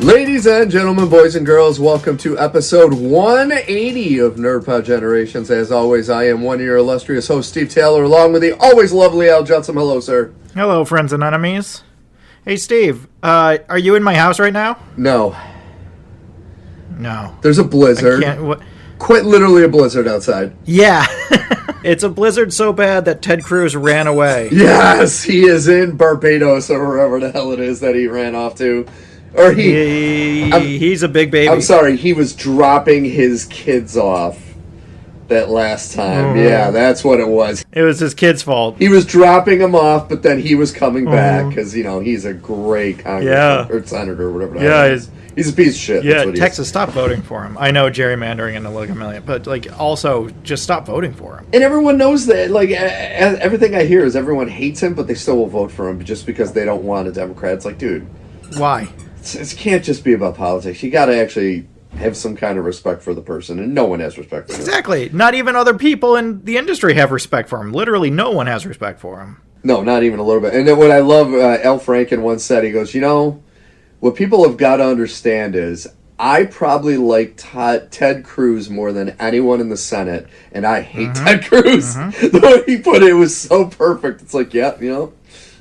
Ladies and gentlemen, boys and girls, welcome to episode 180 of NerdPod Generations. As always, I am one of your illustrious hosts, Steve Taylor, along with the always lovely Al Judson. Hello, sir. Hello, friends and enemies. Hey, Steve, are you in my house right now? No. No. There's a blizzard. Quite literally a blizzard outside. Yeah. It's a blizzard so bad that Ted Cruz ran away. Yes, he is in Barbados or wherever the hell it is that he ran off to. Or he's a big baby. I'm sorry, he was dropping his kids off that last time. Yeah, that's what it was. It was his kid's fault. He was dropping them off, but then he was coming back because, you know, he's a great congressman or senator or whatever. Yeah, he's a piece of shit. Yeah, Texas, stop voting for him. I know gerrymandering and like a million, but like also just stop voting for him. And everyone knows that. Like everything I hear is everyone hates him, but they still will vote for him just because they don't want a Democrat. It's like, dude, why? It can't just be about politics. You got to actually have some kind of respect for the person, and no one has respect for him. Exactly. Not even other people in the industry have respect for him. Literally, no one has respect for him. No, not even a little bit. And then what I love, Al Franken once said, he goes, you know, what people have got to understand is I probably like Ted Cruz more than anyone in the Senate, and I hate Ted Cruz. The way he put it was so perfect. It's like, yeah, you know.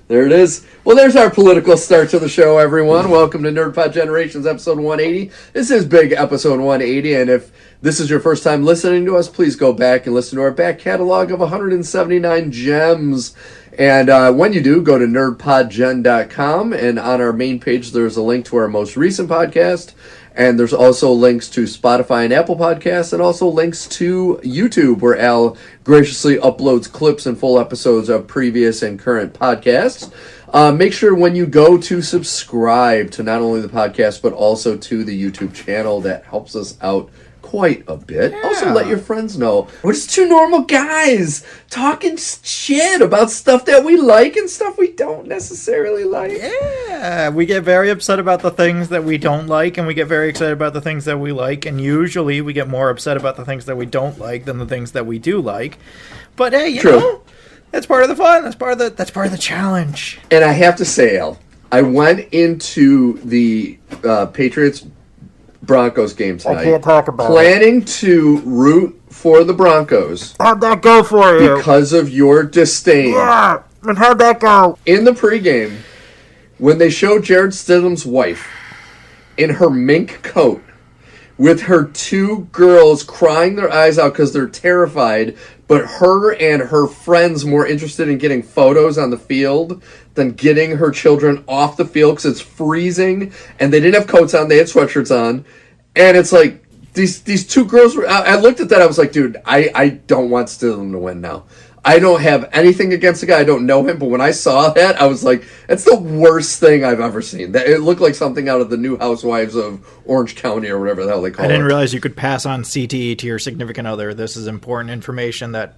There it is. Well, there's our political start to the show, everyone. Welcome to NerdPod Generations, episode 180. This is big episode 180, and if this is your first time listening to us, please go back and listen to our back catalog of 179 gems. And when you do, go to nerdpodgen.com, and on our main page, there's a link to our most recent podcast. And there's also links to Spotify and Apple Podcasts, and also links to YouTube, where Al graciously uploads clips and full episodes of previous and current podcasts. Make sure when you go to subscribe to not only the podcast, but also to the YouTube channel. That helps us out quite a bit. Yeah. Also, let your friends know. We're just two normal guys talking shit about stuff that we like and stuff we don't necessarily like. Yeah, we get very upset about the things that we don't like, and we get very excited about the things that we like, and usually we get more upset about the things that we don't like than the things that we do like. But hey, you know, that's part of the fun. That's part of the challenge. And I have to say, Al, I went into the Patriots Broncos game tonight. I can't talk about planning to root for the Broncos. How'd that go for you? Because of your disdain. Yeah, and how'd that go? In the pregame, when they showed Jared Stidham's wife in her mink coat with her two girls crying their eyes out because they're terrified, but her and her friends more interested in getting photos on the field than getting her children off the field because it's freezing and they didn't have coats on, they had sweatshirts on. And it's like, these two girls were, I looked at that, I was like, dude, I don't want Stidham to win now. I don't have anything against the guy, I don't know him, but when I saw that, I was like, that's the worst thing I've ever seen. It looked like something out of the New Housewives of Orange County or whatever the hell they call it. I didn't realize you could pass on CTE to your significant other. This is important information that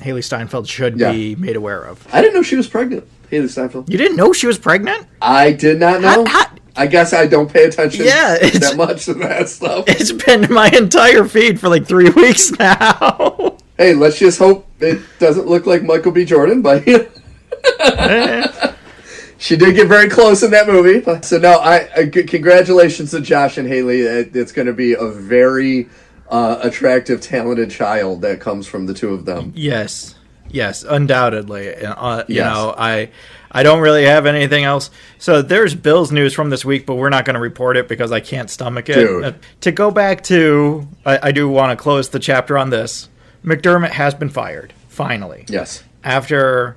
Haley Steinfeld should be made aware of. I didn't know she was pregnant, Haley Steinfeld. You didn't know she was pregnant? I did not know. I guess I don't pay attention that much to that stuff. It's been my entire feed for like 3 weeks now. Hey, let's just hope it doesn't look like Michael B. Jordan, but she did get very close in that movie. So no, congratulations to Josh and Haley. It's going to be a very attractive, talented child that comes from the two of them. Yes, undoubtedly. You know, I don't really have anything else. So there's Bills news from this week, but we're not going to report it because I can't stomach it. Dude. To go back to, I do want to close the chapter on this. McDermott has been fired, finally. Yes. After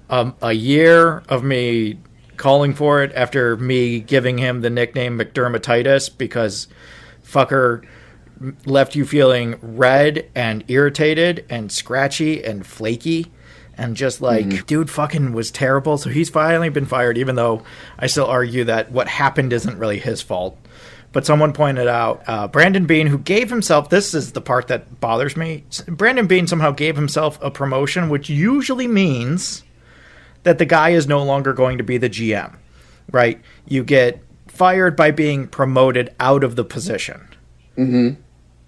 a year of me calling for it, after me giving him the nickname McDermottitis because fucker left you feeling red and irritated and scratchy and flaky and just like, dude fucking was terrible. So he's finally been fired, even though I still argue that what happened isn't really his fault. But someone pointed out Brandon Beane, who gave himself, this is the part that bothers me, Brandon Beane somehow gave himself a promotion, which usually means that the guy is no longer going to be the GM, right? You get fired by being promoted out of the position.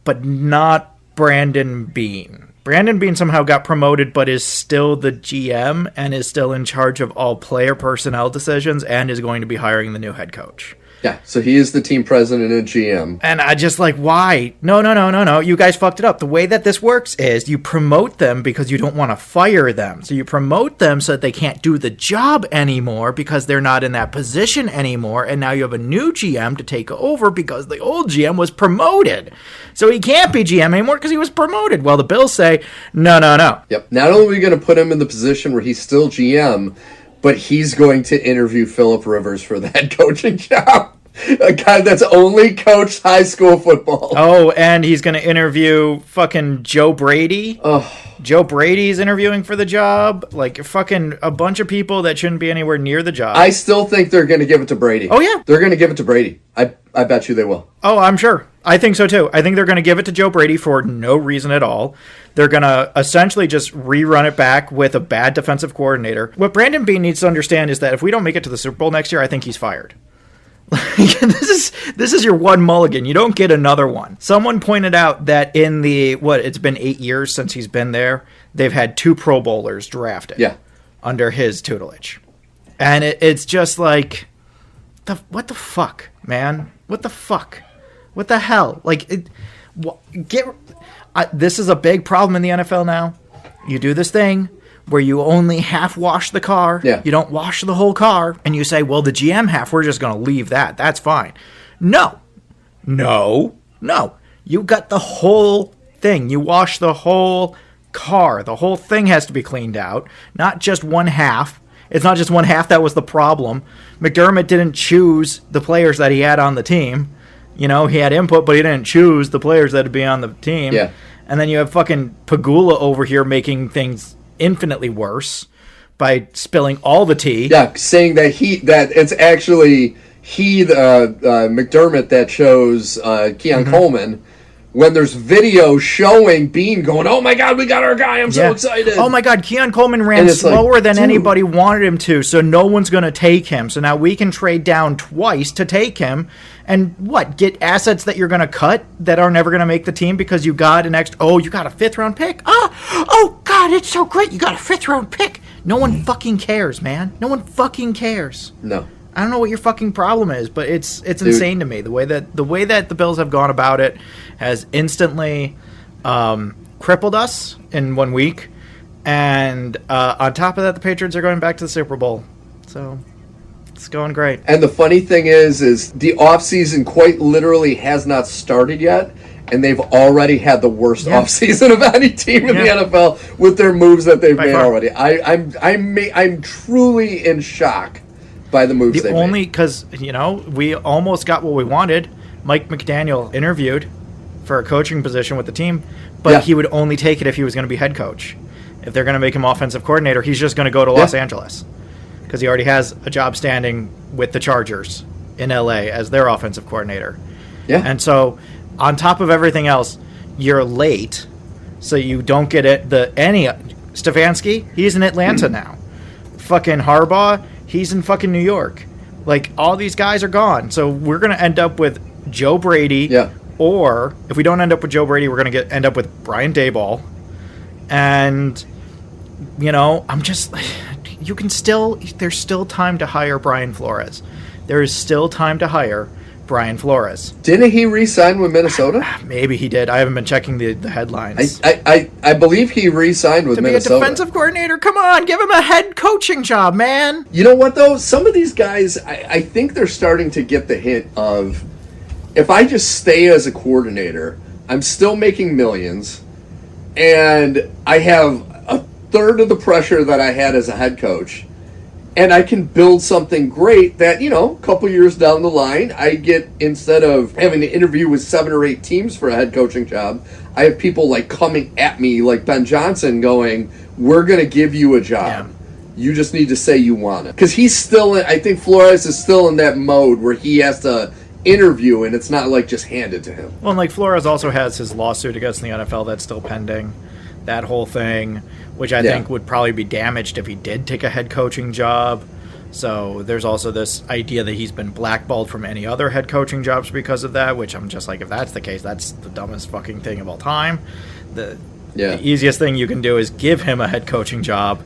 But not Brandon Beane. Brandon Beane somehow got promoted but is still the GM and is still in charge of all player personnel decisions and is going to be hiring the new head coach. Yeah, so he is the team president and GM. And I just like, why? No. You guys fucked it up. The way that this works is you promote them because you don't want to fire them. So you promote them so that they can't do the job anymore because they're not in that position anymore. And now you have a new GM to take over because the old GM was promoted. So he can't be GM anymore because he was promoted. Well, the Bills say, no. Yep. Not only are we going to put him in the position where he's still GM, but he's going to interview Phillip Rivers for the head coaching job. A guy that's only coached high school football. Oh, and he's going to interview fucking Joe Brady. Oh. Joe Brady's interviewing for the job. Like, fucking a bunch of people that shouldn't be anywhere near the job. I still think they're going to give it to Brady. Oh, yeah. They're going to give it to Brady. I bet you they will. Oh, I'm sure. I think so, too. I think they're going to give it to Joe Brady for no reason at all. They're going to essentially just rerun it back with a bad defensive coordinator. What Brandon Beane needs to understand is that if we don't make it to the Super Bowl next year, I think he's fired. This is your one mulligan. You don't get another one. Someone pointed out that in it's been 8 years since he's been there, they've had 2 Pro Bowlers drafted under his tutelage. And it's just like, what the fuck, man? What the fuck? What the hell? Like, this is a big problem in the NFL now. You do this thing where you only half wash the car. Yeah. You don't wash the whole car. And you say, well, the GM half, we're just going to leave that. That's fine. No. You got the whole thing. You wash the whole car. The whole thing has to be cleaned out. Not just one half. It's not just one half that was the problem. McDermott didn't choose the players that he had on the team. You know, he had input, but he didn't choose the players that would be on the team. Yeah. And then you have fucking Pagula over here making things infinitely worse by spilling all the tea. Yeah, saying that it's actually McDermott that chose Keon Coleman, when there's video showing Bean going, oh my God, we got our guy, I'm so excited. Oh my God, Keon Coleman ran slower than anybody wanted him to, so no one's going to take him. So now we can trade down twice to take him and get assets that you're going to cut that are never going to make the team because you got you got a 5th round pick? Oh God, it's so great, you got a 5th round pick. No one fucking cares, man. No one fucking cares. No. I don't know what your fucking problem is, but it's insane to me. The way that the Bills have gone about it has instantly crippled us in 1 week, and on top of that, the Patriots are going back to the Super Bowl. So it's going great. And the funny thing is the offseason quite literally has not started yet, and they've already had the worst offseason of any team in the NFL with their moves that they've made already. I'm truly in shock by the moves they made. Because, we almost got what we wanted. Mike McDaniel interviewed for a coaching position with the team, but he would only take it if he was going to be head coach. If they're going to make him offensive coordinator, he's just going to go to Los Angeles because he already has a job standing with the Chargers in LA as their offensive coordinator. Yeah. And so on top of everything else, you're late, so you don't get Stefanski, he's in Atlanta now. Fucking Harbaugh, he's in fucking New York. Like, all these guys are gone. So we're going to end up with Joe Brady. Yeah. Or, if we don't end up with Joe Brady, we're going to end up with Brian Daboll. And, I'm just... there's still time to hire Brian Flores. There is still time to hire Brian Flores. Didn't he re-sign with Minnesota? Maybe he did. I haven't been checking the headlines. I believe he re-signed with Minnesota. To be a defensive coordinator? Come on, give him a head coaching job, man. You know what, though? Some of these guys, I think they're starting to get the hint of, if I just stay as a coordinator, I'm still making millions, and I have a third of the pressure that I had as a head coach, and I can build something great that, a couple years down the line, I get, instead of having to interview with 7 or 8 teams for a head coaching job, I have people coming at me like Ben Johnson going, we're going to give you a job. Yeah. You just need to say you want it. Because he's still I think Flores is still in that mode where he has to interview and it's not just handed to him. Well, and Flores also has his lawsuit against the NFL that's still pending. That whole thing, which I think would probably be damaged if he did take a head coaching job. So there's also this idea that he's been blackballed from any other head coaching jobs because of that, which I'm just like, if that's the case, that's the dumbest fucking thing of all time. The easiest thing you can do is give him a head coaching job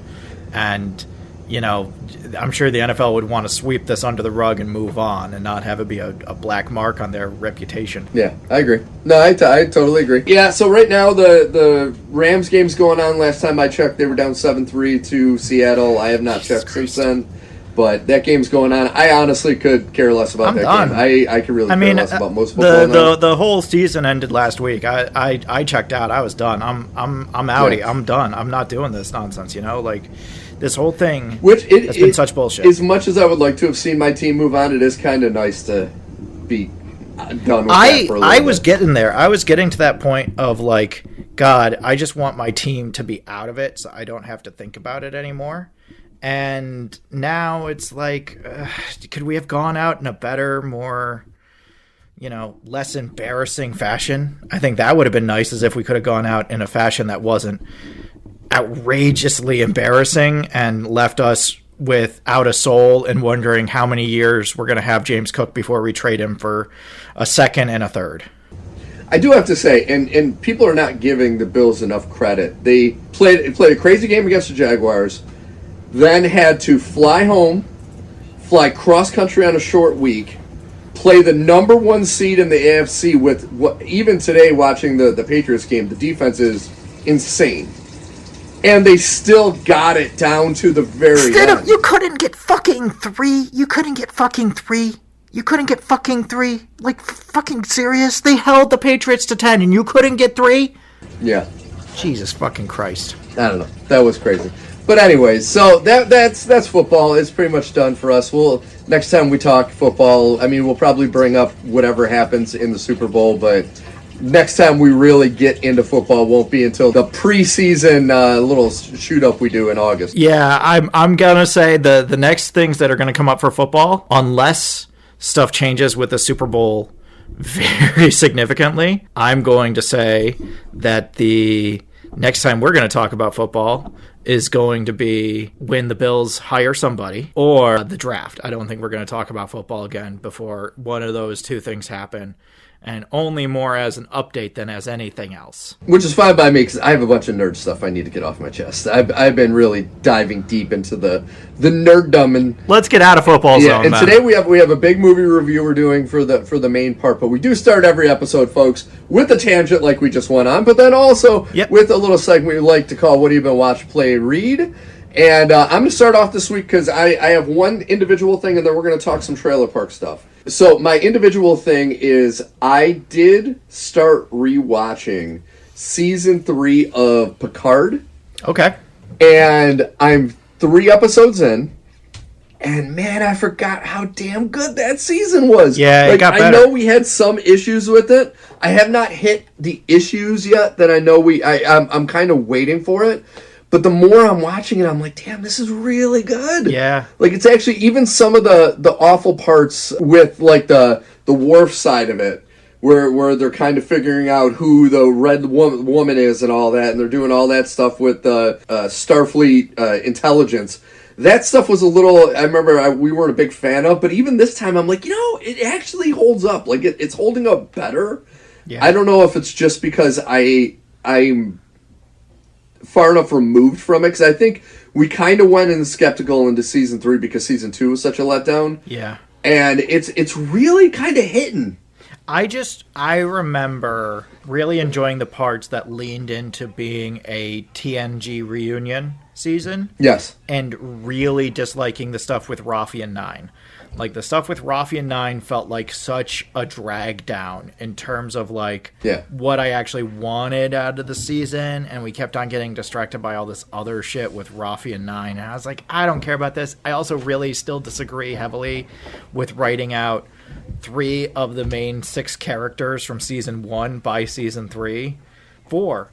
and you know, I'm sure the NFL would want to sweep this under the rug and move on and not have it be a black mark on their reputation. Yeah, I agree. No, I totally agree. Yeah, so right now the Rams game's going on. Last time I checked, they were down 7-3 to Seattle. I have not checked since then. But that game's going on. I honestly could care less about that game. I could really care less about most football now. The whole season ended last week. I checked out. I was done. I'm outie. Yeah. I'm done. I'm not doing this nonsense, you know? Like, this whole thing has been such bullshit. As much as I would like to have seen my team move on, it is kind of nice to be done with that for a little I was bit. getting there. I was getting to that point of, like, God, I just want my team to be out of it so I don't have to think about it anymore. And now it's like, could we have gone out in a better, more, you know, less embarrassing fashion? I think that would have been nice, as if we could have gone out in a fashion that wasn't outrageously embarrassing and left us without a soul and wondering how many years we're going to have James Cook before we trade him for a second and a third. I do have to say, and people are not giving the Bills enough credit. They played a crazy game against the Jaguars, then had to fly home, fly cross-country on a short week, play the number one seed in the AFC with what, even today watching the Patriots game, the defense is insane. And they still got it down to the very end. You couldn't get fucking three. You couldn't get fucking three. Like, fucking serious? They held the Patriots to 10 and you couldn't get 3? Yeah. Jesus fucking Christ. I don't know. That was crazy. But anyways, so that's football. It's pretty much done for us. Next time we talk football, I mean, we'll probably bring up whatever happens in the Super Bowl, but next time we really get into football won't be until the preseason little shoot-up we do in August. Yeah, I'm going to say the next things that are going to come up for football, unless stuff changes with the Super Bowl very significantly, I'm going to say that the next time we're going to talk about football is going to be when the Bills hire somebody or the draft. I don't think we're going to talk about football again before one of those two things happen, and only more as an update than as anything else. Which is fine by me, because I have a bunch of nerd stuff I need to get off my chest. I've been really diving deep into the nerddom, and let's get out of football zone. And man, today we have a big movie review we're doing for the main part, but we do start every episode, folks, with a tangent like we just went on, but then also with a little segment we like to call "What Have You Been Watch, Play, Read." And I'm going to start off this week because I have one individual thing, and then we're going to talk some trailer park stuff. So my individual thing is I did start rewatching season 3 of Picard. Okay. And I'm 3 episodes in, and man, I forgot how damn good that season was. Yeah, it got better. I know we had some issues with it. I have not hit the issues yet that I know I'm kind of waiting for it. But the more I'm watching it, I'm like, damn, this is really good. Yeah. Like, it's actually, even some of the awful parts with, like, the Worf side of it, where they're kind of figuring out who the red woman is and all that, and they're doing all that stuff with the Starfleet intelligence. That stuff was a little, I remember we weren't a big fan of, but even this time I'm like, it actually holds up. Like, it's holding up better. Yeah. I don't know if it's just because I'm far enough removed from it, because I think we kind of went in skeptical into season 3 because season 2 was such a letdown. Yeah. And it's really kind of hitting. I remember really enjoying the parts that leaned into being a TNG reunion season. Yes. And really disliking the stuff with Rafi and 9. Like, the stuff with Rafi and 9 felt like such a drag down in terms of, like, what I actually wanted out of the season, and we kept on getting distracted by all this other shit with Rafi and 9, and I was like, I don't care about this. I also really still disagree heavily with writing out 3 of the main 6 characters from season 1 by season 3. 4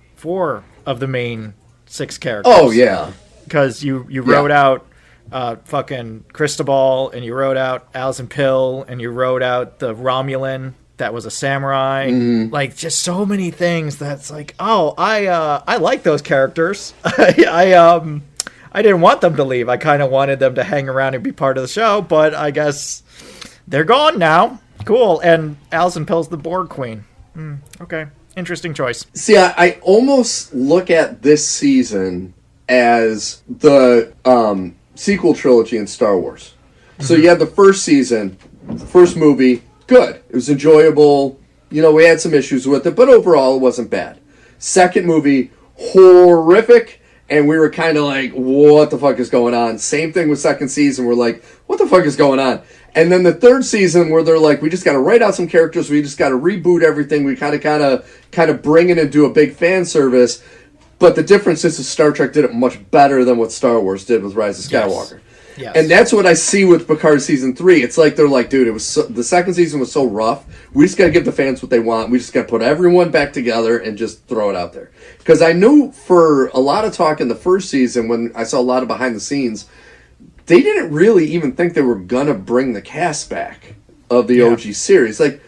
of the main 6 characters. Oh, yeah. Because you wrote out fucking Cristobal, and you wrote out Alison Pill, and you wrote out the Romulan that was a samurai. Mm-hmm. Like, just so many things that's like, oh, I like those characters. I didn't want them to leave. I kind of wanted them to hang around and be part of the show, but I guess they're gone now. Cool. And Alison Pill's the Borg Queen. Okay. Interesting choice. See, I almost look at this season as the sequel trilogy in Star Wars. So you had the first season, first movie, good. It was enjoyable. We had some issues with it, but overall it wasn't bad. Second movie, horrific, and we were kind of like, what the fuck is going on? Same thing with second season. We're like, what the fuck is going on? And then the third season where they're like, we just got to write out some characters. We just got to reboot everything. We kind of bring it and do a big fan service. But the difference is that Star Trek did it much better than what Star Wars did with Rise of Skywalker. Yes. And that's what I see with Picard Season 3. It's like they're like, dude, the second season was so rough. We just got to give the fans what they want. We just got to put everyone back together and just throw it out there. Because I knew for a lot of talk in the first season, when I saw a lot of behind the scenes, they didn't really even think they were going to bring the cast back of the OG series. Like,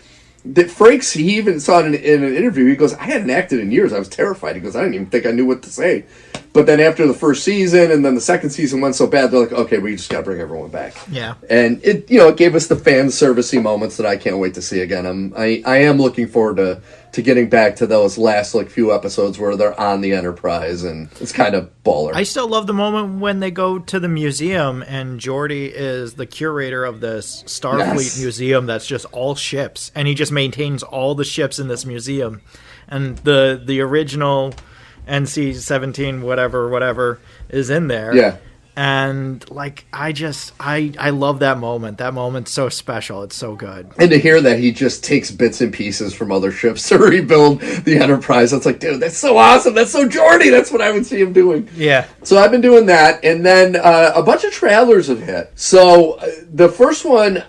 Frakes, he even saw it in an interview. He goes, I hadn't acted in years. I was terrified. He goes, I didn't even think I knew what to say. But then after the first season and then the second season went so bad, they're like, okay, we just got to bring everyone back. Yeah. And it gave us the fan servicey moments that I can't wait to see again. I am looking forward to getting back to those last few episodes where they're on the Enterprise, and it's kind of baller. I still love the moment when they go to the museum and Geordi is the curator of this Starfleet museum that's just all ships, and he just maintains all the ships in this museum. And the original NC-17 whatever is in there. Yeah. And I love that moment. That moment's so special. It's so good. And to hear that he just takes bits and pieces from other ships to rebuild the Enterprise, it's like, dude, that's so awesome. That's so Geordi. That's what I would see him doing. Yeah. So I've been doing that, and then a bunch of trailers have hit. So the first one,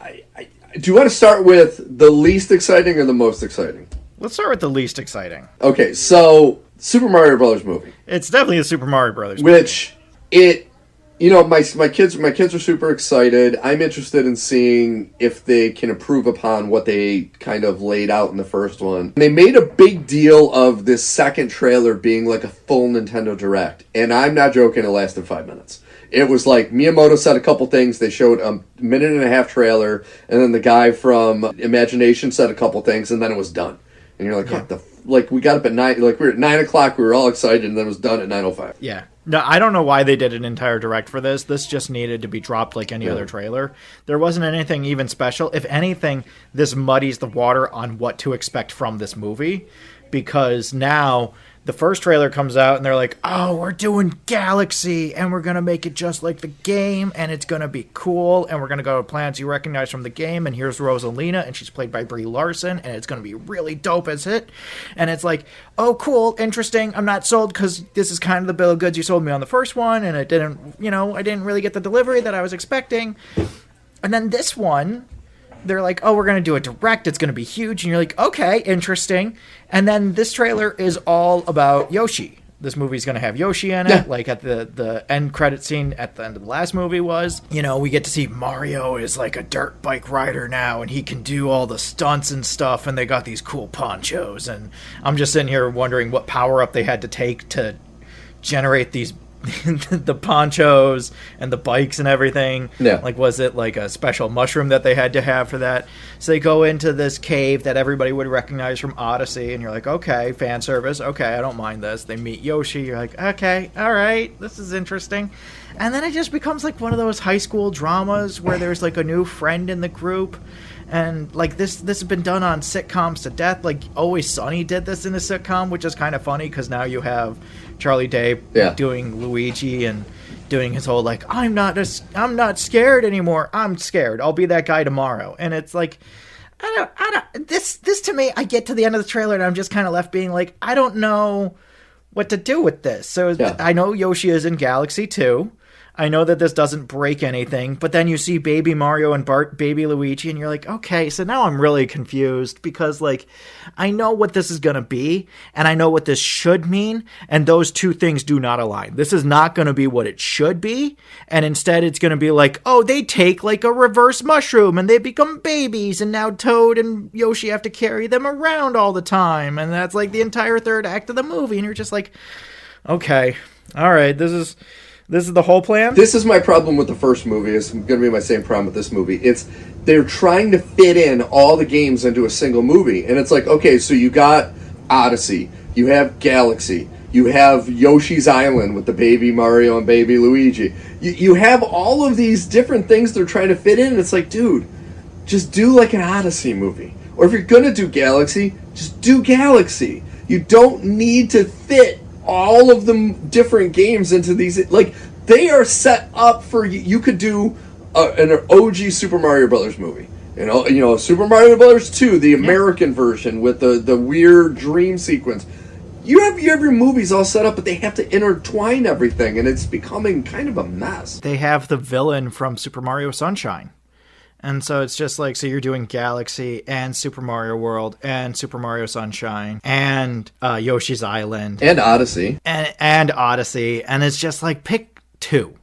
do you want to start with the least exciting or the most exciting? Let's start with the least exciting. Okay, so Super Mario Brothers movie. It's definitely a Super Mario Brothers movie. Which my kids are super excited. I'm interested in seeing if they can improve upon what they kind of laid out in the first one. They made a big deal of this second trailer being like a full Nintendo Direct, and I'm not joking, it lasted 5 minutes. It was like Miyamoto said a couple things. They showed a minute and a half trailer, and then the guy from Imagination said a couple things, and then it was done. And you're like, what the... we got up at 9... we were at 9 o'clock, we were all excited, and then it was done at 9:05. Yeah. No, I don't know why they did an entire direct for this. This just needed to be dropped like any other trailer. There wasn't anything even special. If anything, this muddies the water on what to expect from this movie. Because now... the first trailer comes out and they're like, oh, we're doing Galaxy and we're going to make it just like the game and it's going to be cool and we're going to go to planets you recognize from the game and here's Rosalina and she's played by Brie Larson and it's going to be really dope as it. And it's like, oh, cool, interesting. I'm not sold because this is kind of the bill of goods you sold me on the first one and it didn't, I didn't really get the delivery that I was expecting. And then this one... they're like, oh, we're going to do a direct. It's going to be huge. And you're like, okay, interesting. And then this trailer is all about Yoshi. This movie's going to have Yoshi in it. Like at the end credit scene at the end of the last movie was. We get to see Mario is like a dirt bike rider now. And he can do all the stunts and stuff. And they got these cool ponchos. And I'm just sitting here wondering what power-up they had to take to generate these the ponchos and the bikes and everything. Yeah. Like, was it like a special mushroom that they had to have for that? So they go into this cave that everybody would recognize from Odyssey, and you're like, okay, fan service. Okay, I don't mind this. They meet Yoshi. You're like, okay, all right, this is interesting. And then it just becomes like one of those high school dramas where there's like a new friend in the group. And like this has been done on sitcoms to death. Like Always Sunny did this in a sitcom, which is kind of funny because now you have Charlie Day doing Luigi and doing his whole like I'm not scared anymore. I'm scared. I'll be that guy tomorrow. And it's like I don't this to me. I get to the end of the trailer and I'm just kind of left being like I don't know what to do with this. So I know Yoshi is in Galaxy 2. I know that this doesn't break anything, but then you see Baby Mario and Baby Luigi, and you're like, okay, so now I'm really confused because, like, I know what this is going to be, and I know what this should mean, and those two things do not align. This is not going to be what it should be, and instead it's going to be like, oh, they take, like, a reverse mushroom, and they become babies, and now Toad and Yoshi have to carry them around all the time, and that's, like, the entire third act of the movie, and you're just like, okay, all right, this is the whole plan? This is my problem with the first movie. It's going to be my same problem with this movie. They're trying to fit in all the games into a single movie. And it's like, okay, so you got Odyssey. You have Galaxy. You have Yoshi's Island with the baby Mario and baby Luigi. You have all of these different things they're trying to fit in, and it's like, dude, just do like an Odyssey movie. Or if you're going to do Galaxy, just do Galaxy. You don't need to fit all of the different games into these. Like, they are set up for... You could do an OG Super Mario Brothers movie. You know, Super Mario Brothers 2, the American version with the weird dream sequence. You have your movies all set up, but they have to intertwine everything, and it's becoming kind of a mess. They have the villain from Super Mario Sunshine. And so it's just like, so you're doing Galaxy and Super Mario World and Super Mario Sunshine and Yoshi's Island. And Odyssey. And Odyssey. And it's just like, pick two.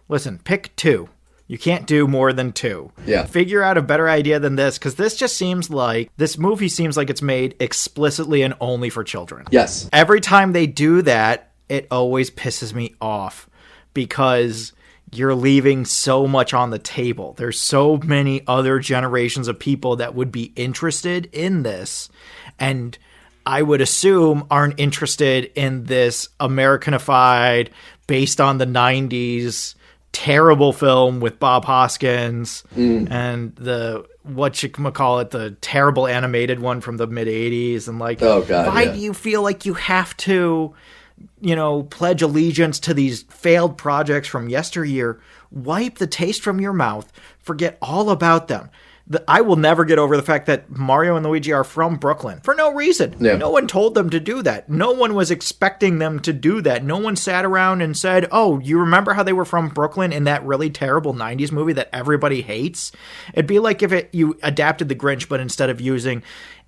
Listen, pick two. You can't do more than two. Yeah. Figure out a better idea than this, because this movie seems like it's made explicitly and only for children. Yes. Every time they do that, it always pisses me off, because you're leaving so much on the table. There's so many other generations of people that would be interested in this, and I would assume aren't interested in this Americanified, based on the 90s, terrible film with Bob Hoskins and the the terrible animated one from the mid 80s, and like, oh god, why do you feel like you have to, pledge allegiance to these failed projects from yesteryear? Wipe the taste from your mouth, forget all about them. I will never get over the fact that Mario and Luigi are from Brooklyn for no reason. Yeah. No one told them to do that. No one was expecting them to do that. No one sat around and said, oh, you remember how they were from Brooklyn in that really terrible 90s movie that everybody hates? It'd be like if you adapted The Grinch, but instead of using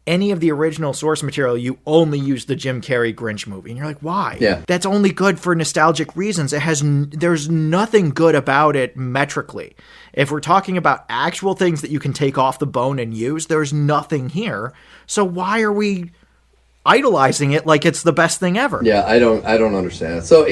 any of the original source material, you only use the Jim Carrey Grinch movie. And you're like, why? Yeah. That's only good for nostalgic reasons. There's nothing good about it metrically. If we're talking about actual things that you can take off the bone and use, there's nothing here. So why are we idolizing it like it's the best thing ever? Yeah, I don't understand it. So,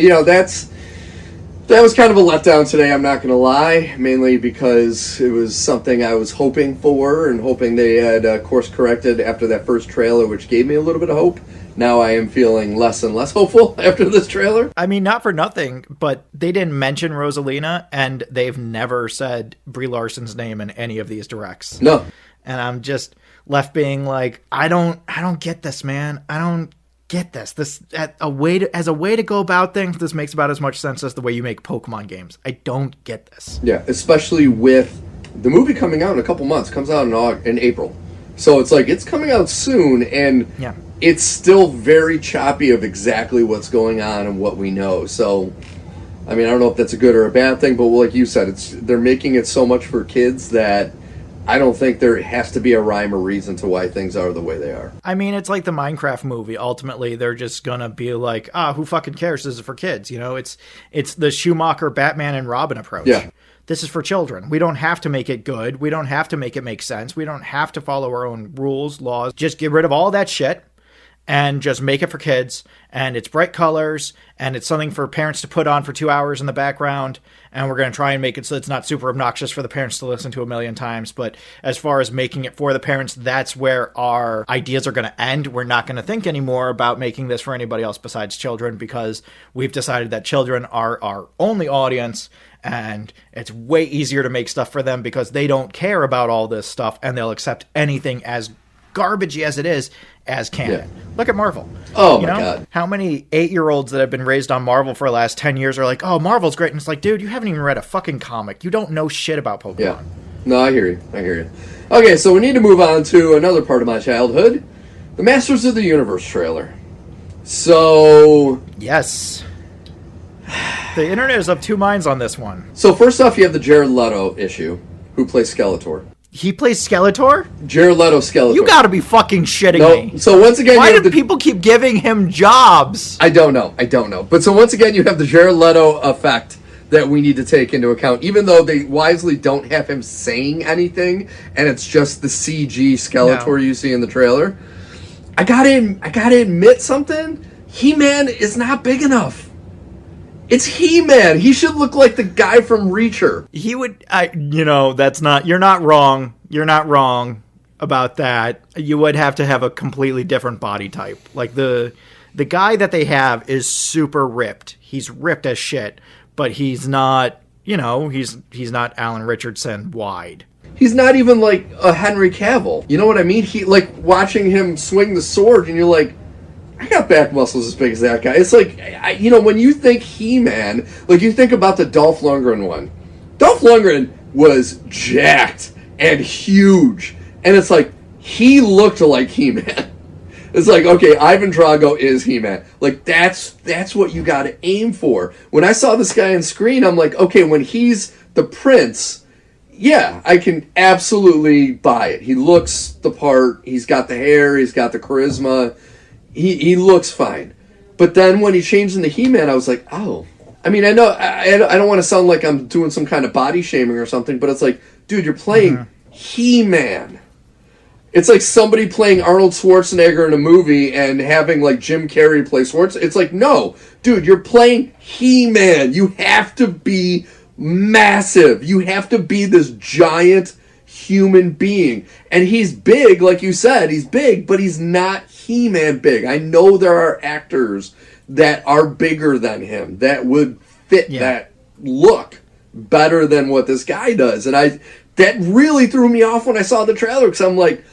that was kind of a letdown today, I'm not going to lie, mainly because it was something I was hoping for and hoping they had course corrected after that first trailer, which gave me a little bit of hope. Now I am feeling less and less hopeful after this trailer. I mean, not for nothing, but they didn't mention Rosalina, and they've never said Brie Larson's name in any of these directs. No. And I'm just left being like, I don't get this, man. I don't get this. As a way to go about things, this makes about as much sense as the way you make Pokemon games. I don't get this. Yeah, especially with the movie coming out in a couple months. Comes out in April. So it's like, it's coming out soon, and yeah, it's still very choppy of exactly what's going on and what we know. So, I mean, I don't know if that's a good or a bad thing, but like you said, they're making it so much for kids that I don't think there has to be a rhyme or reason to why things are the way they are. I mean, it's like the Minecraft movie. Ultimately, they're just gonna be like, who fucking cares? This is for kids. It's the Schumacher Batman and Robin approach. Yeah. This is for children. We don't have to make it good. We don't have to make it make sense. We don't have to follow our own rules, laws. Just get rid of all that shit and just make it for kids. And it's bright colors, and it's something for parents to put on for 2 hours in the background. And we're going to try and make it so it's not super obnoxious for the parents to listen to a million times. But as far as making it for the parents, that's where our ideas are going to end. We're not going to think anymore about making this for anybody else besides children, because we've decided that children are our only audience. And it's way easier to make stuff for them because they don't care about all this stuff, and they'll accept anything as garbagey as it is as canon. Yeah. Look at Marvel. Oh, my God. How many 8-year-olds that have been raised on Marvel for the last 10 years are like, oh, Marvel's great. And it's like, dude, you haven't even read a fucking comic. You don't know shit about Pokemon. Yeah. No, I hear you. Okay, so we need to move on to another part of my childhood, the Masters of the Universe trailer. So... Yes. The internet is of two minds on this one. So first off, you have the Jared Leto issue, who plays Skeletor. He plays Skeletor? Jared Leto Skeletor. You gotta be fucking shitting me. So once again, why do people keep giving him jobs? I don't know. But so once again, you have the Jared Leto effect that we need to take into account, even though they wisely don't have him saying anything, and it's just the CG Skeletor you see in the trailer. I gotta admit something. He-Man is not big enough. It's He-Man. He should look like the guy from Reacher. He would, that's not, you're not wrong. You're not wrong about that. You would have to have a completely different body type. Like the guy that they have is super ripped. He's ripped as shit, but he's not, he's not Alan Richardson wide. He's not even like a Henry Cavill. You know what I mean? He, like, watching him swing the sword, and you're like, I got back muscles as big as that guy. It's like, when you think He-Man, like, you think about the Dolph Lundgren one. Dolph Lundgren was jacked and huge. And it's like, he looked like He-Man. It's like, okay, Ivan Drago is He-Man. Like, that's what you got to aim for. When I saw this guy on screen, I'm like, okay, when he's the prince, yeah, I can absolutely buy it. He looks the part. He's got the hair. He's got the charisma. He looks fine. But then when he changed into He-Man, I was like, oh. I mean, I know I don't want to sound like I'm doing some kind of body shaming or something, but it's like, dude, you're playing He-Man. It's like somebody playing Arnold Schwarzenegger in a movie and having, like, Jim Carrey play Schwarzenegger. It's like, no, dude, you're playing He-Man. You have to be massive. You have to be this giant human being. And he's big, like you said, he's big, but he's not He-Man big. I know there are actors that are bigger than him that would fit that look better than what this guy does. And that really threw me off when I saw the trailer, because I'm like,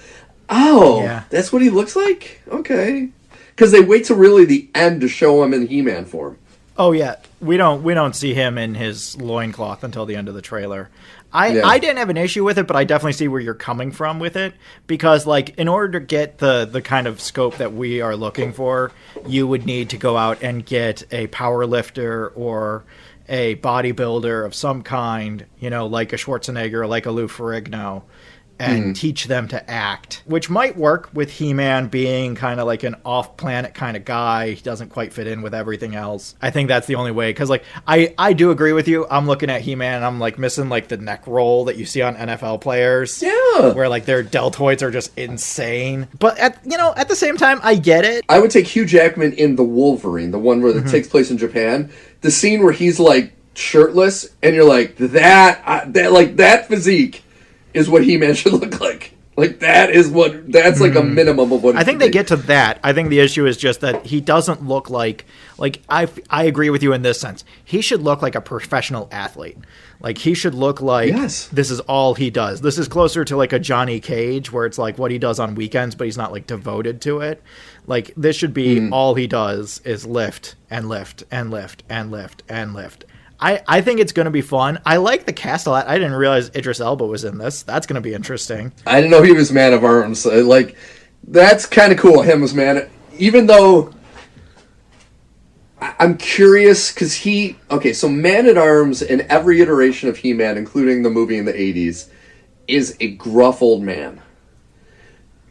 oh, that's what he looks like? Okay. Because they wait till really the end to show him in He-Man form. Oh yeah, we don't see him in his loincloth until the end of the trailer. I didn't have an issue with it, but I definitely see where you're coming from with it, because, like, in order to get the kind of scope that we are looking for, you would need to go out and get a power lifter or a bodybuilder of some kind, like a Schwarzenegger, like a Lou Ferrigno, and teach them to act, which might work with He-Man being kind of like an off-planet kind of guy. He doesn't quite fit in with everything else. I think that's the only way, because, like, I do agree with you. I'm looking at He-Man, and I'm, like, missing, like, the neck roll that you see on NFL players. Yeah. Where, like, their deltoids are just insane. But, at the same time, I get it. I would take Hugh Jackman in The Wolverine, the one where it takes place in Japan. The scene where he's, like, shirtless, and you're like, that physique is what He-Man should look like. Like, that's like a minimum of what I think they get to that. I think the issue is just that he doesn't look like I agree with you in this sense. He should look like a professional athlete. Like, he should look like this is all he does. This is closer to, like, a Johnny Cage, where it's like what he does on weekends, but he's not, like, devoted to it. Like, this should be all he does is lift and lift and lift and lift and lift. I think it's going to be fun. I like the cast a lot. I didn't realize Idris Elba was in this. That's going to be interesting. I didn't know he was Man of Arms. Like, that's kind of cool, him as Man. Even though I'm curious, because so Man at Arms in every iteration of He-Man, including the movie in the 80s, is a gruff old man.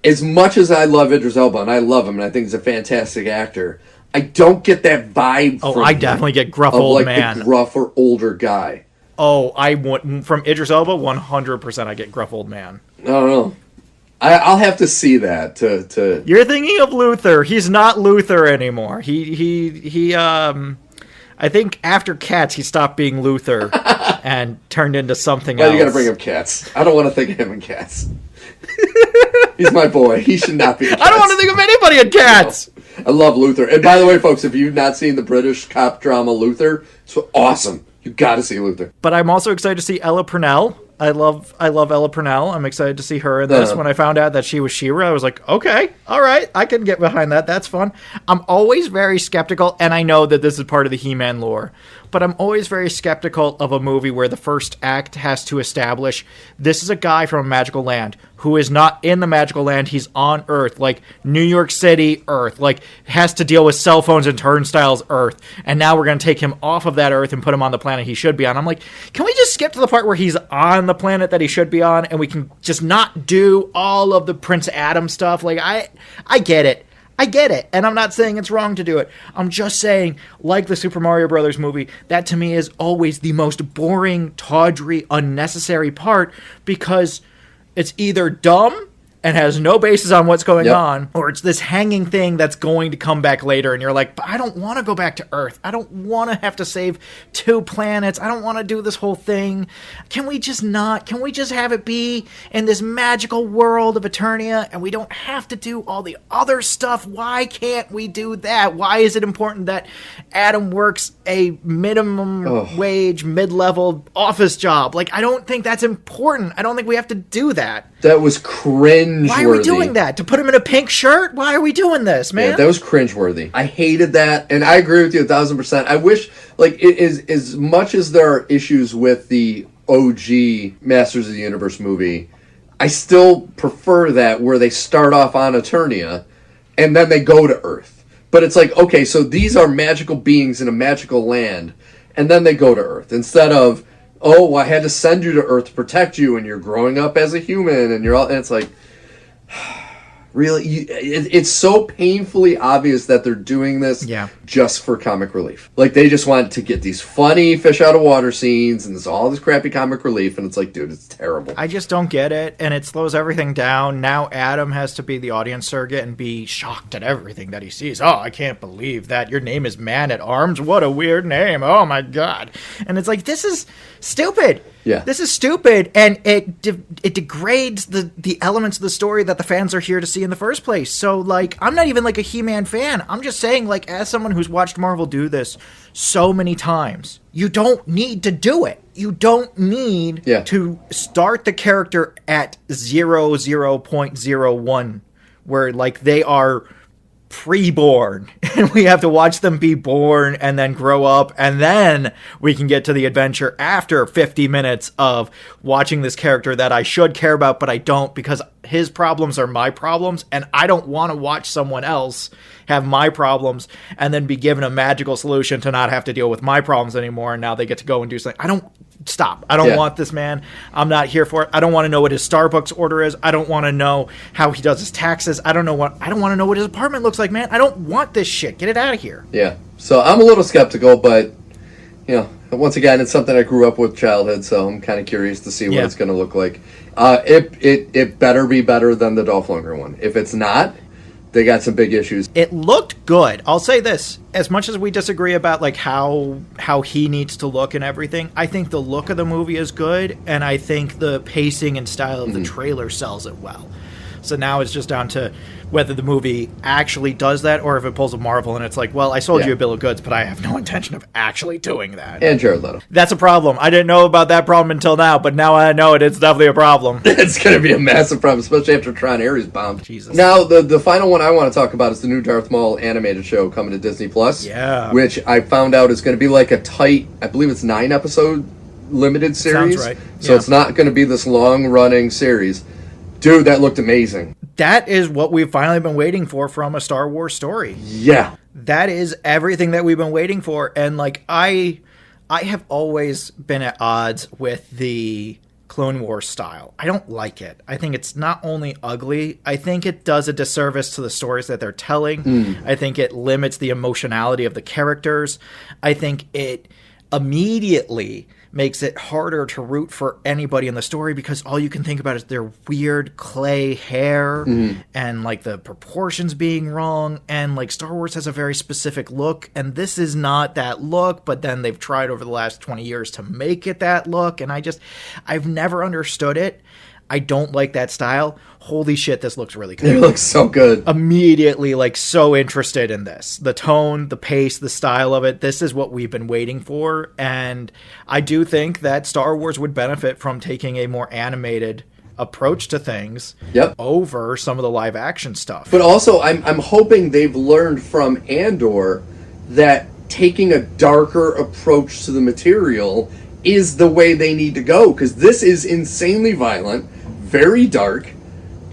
As much as I love Idris Elba, and I love him, and I think he's a fantastic actor, I don't get that vibe from I definitely get gruff old man. The gruffer older guy. Oh, I want from Idris Elba, 100% I get gruff old man. I don't know. I'll have to see that to You're thinking of Luther. He's not Luther anymore. He I think after Cats he stopped being Luther and turned into something else. You gotta bring up Cats. I don't want to think of him in Cats. He's my boy. He should not be in Cats. I don't want to think of anybody in Cats. No. I love Luther. And by the way, folks, if you've not seen the British cop drama Luther, it's awesome. You got to see Luther. But I'm also excited to see Ella Purnell. I love Ella Purnell. I'm excited to see her in this. When I found out that she was She-Ra, I was like, okay, all right, I can get behind that. That's fun. I'm always very skeptical, and I know that this is part of the He-Man lore, but I'm always very skeptical of a movie where the first act has to establish this is a guy from a magical land who is not in the magical land. He's on Earth, like New York City, Earth, like has to deal with cell phones and turnstiles, Earth. And now we're going to take him off of that Earth and put him on the planet he should be on. I'm like, can we just skip to the part where he's on the planet that he should be on and we can just not do all of the Prince Adam stuff? Like, I get it. I get it, and I'm not saying it's wrong to do it. I'm just saying, like the Super Mario Brothers movie, that to me is always the most boring, tawdry, unnecessary part, because it's either dumb and has no basis on what's going Yep. on, or it's this hanging thing that's going to come back later, and you're like, but I don't want to go back to Earth. I don't want to have to save 2 planets. I don't want to do this whole thing. Can we just have it be in this magical world of Eternia, and we don't have to do all the other stuff? Why can't we do that? Why is it important that Adam works a minimum wage, mid-level office job? Like, I don't think that's important. I don't think we have to do that. That was cringeworthy. Why are we doing that? To put him in a pink shirt? Why are we doing this, man? Yeah, that was cringeworthy. I hated that, and I agree with you 1,000%. I wish, like, it is as much as there are issues with the OG Masters of the Universe movie, I still prefer that where they start off on Eternia, and then they go to Earth. But it's like, okay, so these are magical beings in a magical land, and then they go to Earth. Instead of, oh, I had to send you to Earth to protect you, and you're growing up as a human, and and it's like, really? It's so painfully obvious that they're doing this just for comic relief. Like, they just want to get these funny fish out of water scenes and all this crappy comic relief, and it's like, dude, it's terrible. I just don't get it, and it slows everything down. Now Adam has to be the audience surrogate and be shocked at everything that he sees. Oh, I can't believe that. Your name is Man-at-Arms? What a weird name. Oh, my God. And it's like, this is stupid. Yeah. This is stupid, and it degrades the elements of the story that the fans are here to see in the first place. So, like, I'm not even, like, a He-Man fan. I'm just saying, like, as someone who's watched Marvel do this so many times, you don't need to do it. You don't need to start the character at 0.01, where, like, they are pre-born, and we have to watch them be born and then grow up, and then we can get to the adventure after 50 minutes of watching this character that I should care about, but I don't, because his problems are my problems, and I don't want to watch someone else have my problems and then be given a magical solution to not have to deal with my problems anymore, and now they get to go and do something. I don't want this man. I'm not here for it. I don't want to know what his Starbucks order is. I don't want to know how he does his taxes. I don't want to know what his apartment looks like, man. I don't want this shit. Get it out of here. Yeah. So I'm a little skeptical, but, you know, once again, it's something I grew up with childhood, so I'm kind of curious to see what it's going to look like. It better be better than the Dolph Lundgren one. If it's not, they got some big issues. It looked good. I'll say this. As much as we disagree about, like, how he needs to look and everything, I think the look of the movie is good, and I think the pacing and style of the trailer sells it well. So now it's just down to whether the movie actually does that, or if it pulls a Marvel and it's like, well, I sold you a bill of goods, but I have no intention of actually doing that. And Jared Leto. That's a problem. I didn't know about that problem until now, but now I know it. It's definitely a problem. It's going to be a massive problem, especially after Tron Ares bombed. Jesus. Now, the final one I want to talk about is the new Darth Maul animated show coming to Disney+. Yeah. Which I found out is going to be like a tight, I believe it's 9-episode limited series. Sounds right. So it's not going to be this long-running series. Dude, that looked amazing. That is what we've finally been waiting for from a Star Wars story. Yeah. That is everything that we've been waiting for. And, like, I have always been at odds with the Clone Wars style. I don't like it. I think it's not only ugly, I think it does a disservice to the stories that they're telling. I think it limits the emotionality of the characters. I think it immediately makes it harder to root for anybody in the story, because all you can think about is their weird clay hair and, like, the proportions being wrong, and, like, Star Wars has a very specific look, and this is not that look, but then they've tried over the last 20 years to make it that look, and I've never understood it. I don't like that style. Holy shit, this looks really cool. It looks so good. Immediately, like, so interested in this. The tone, the pace, the style of it. This is what we've been waiting for. And I do think that Star Wars would benefit from taking a more animated approach to things over some of the live action stuff. But also, I'm hoping they've learned from Andor that taking a darker approach to the material is the way they need to go, because this is insanely violent, very dark,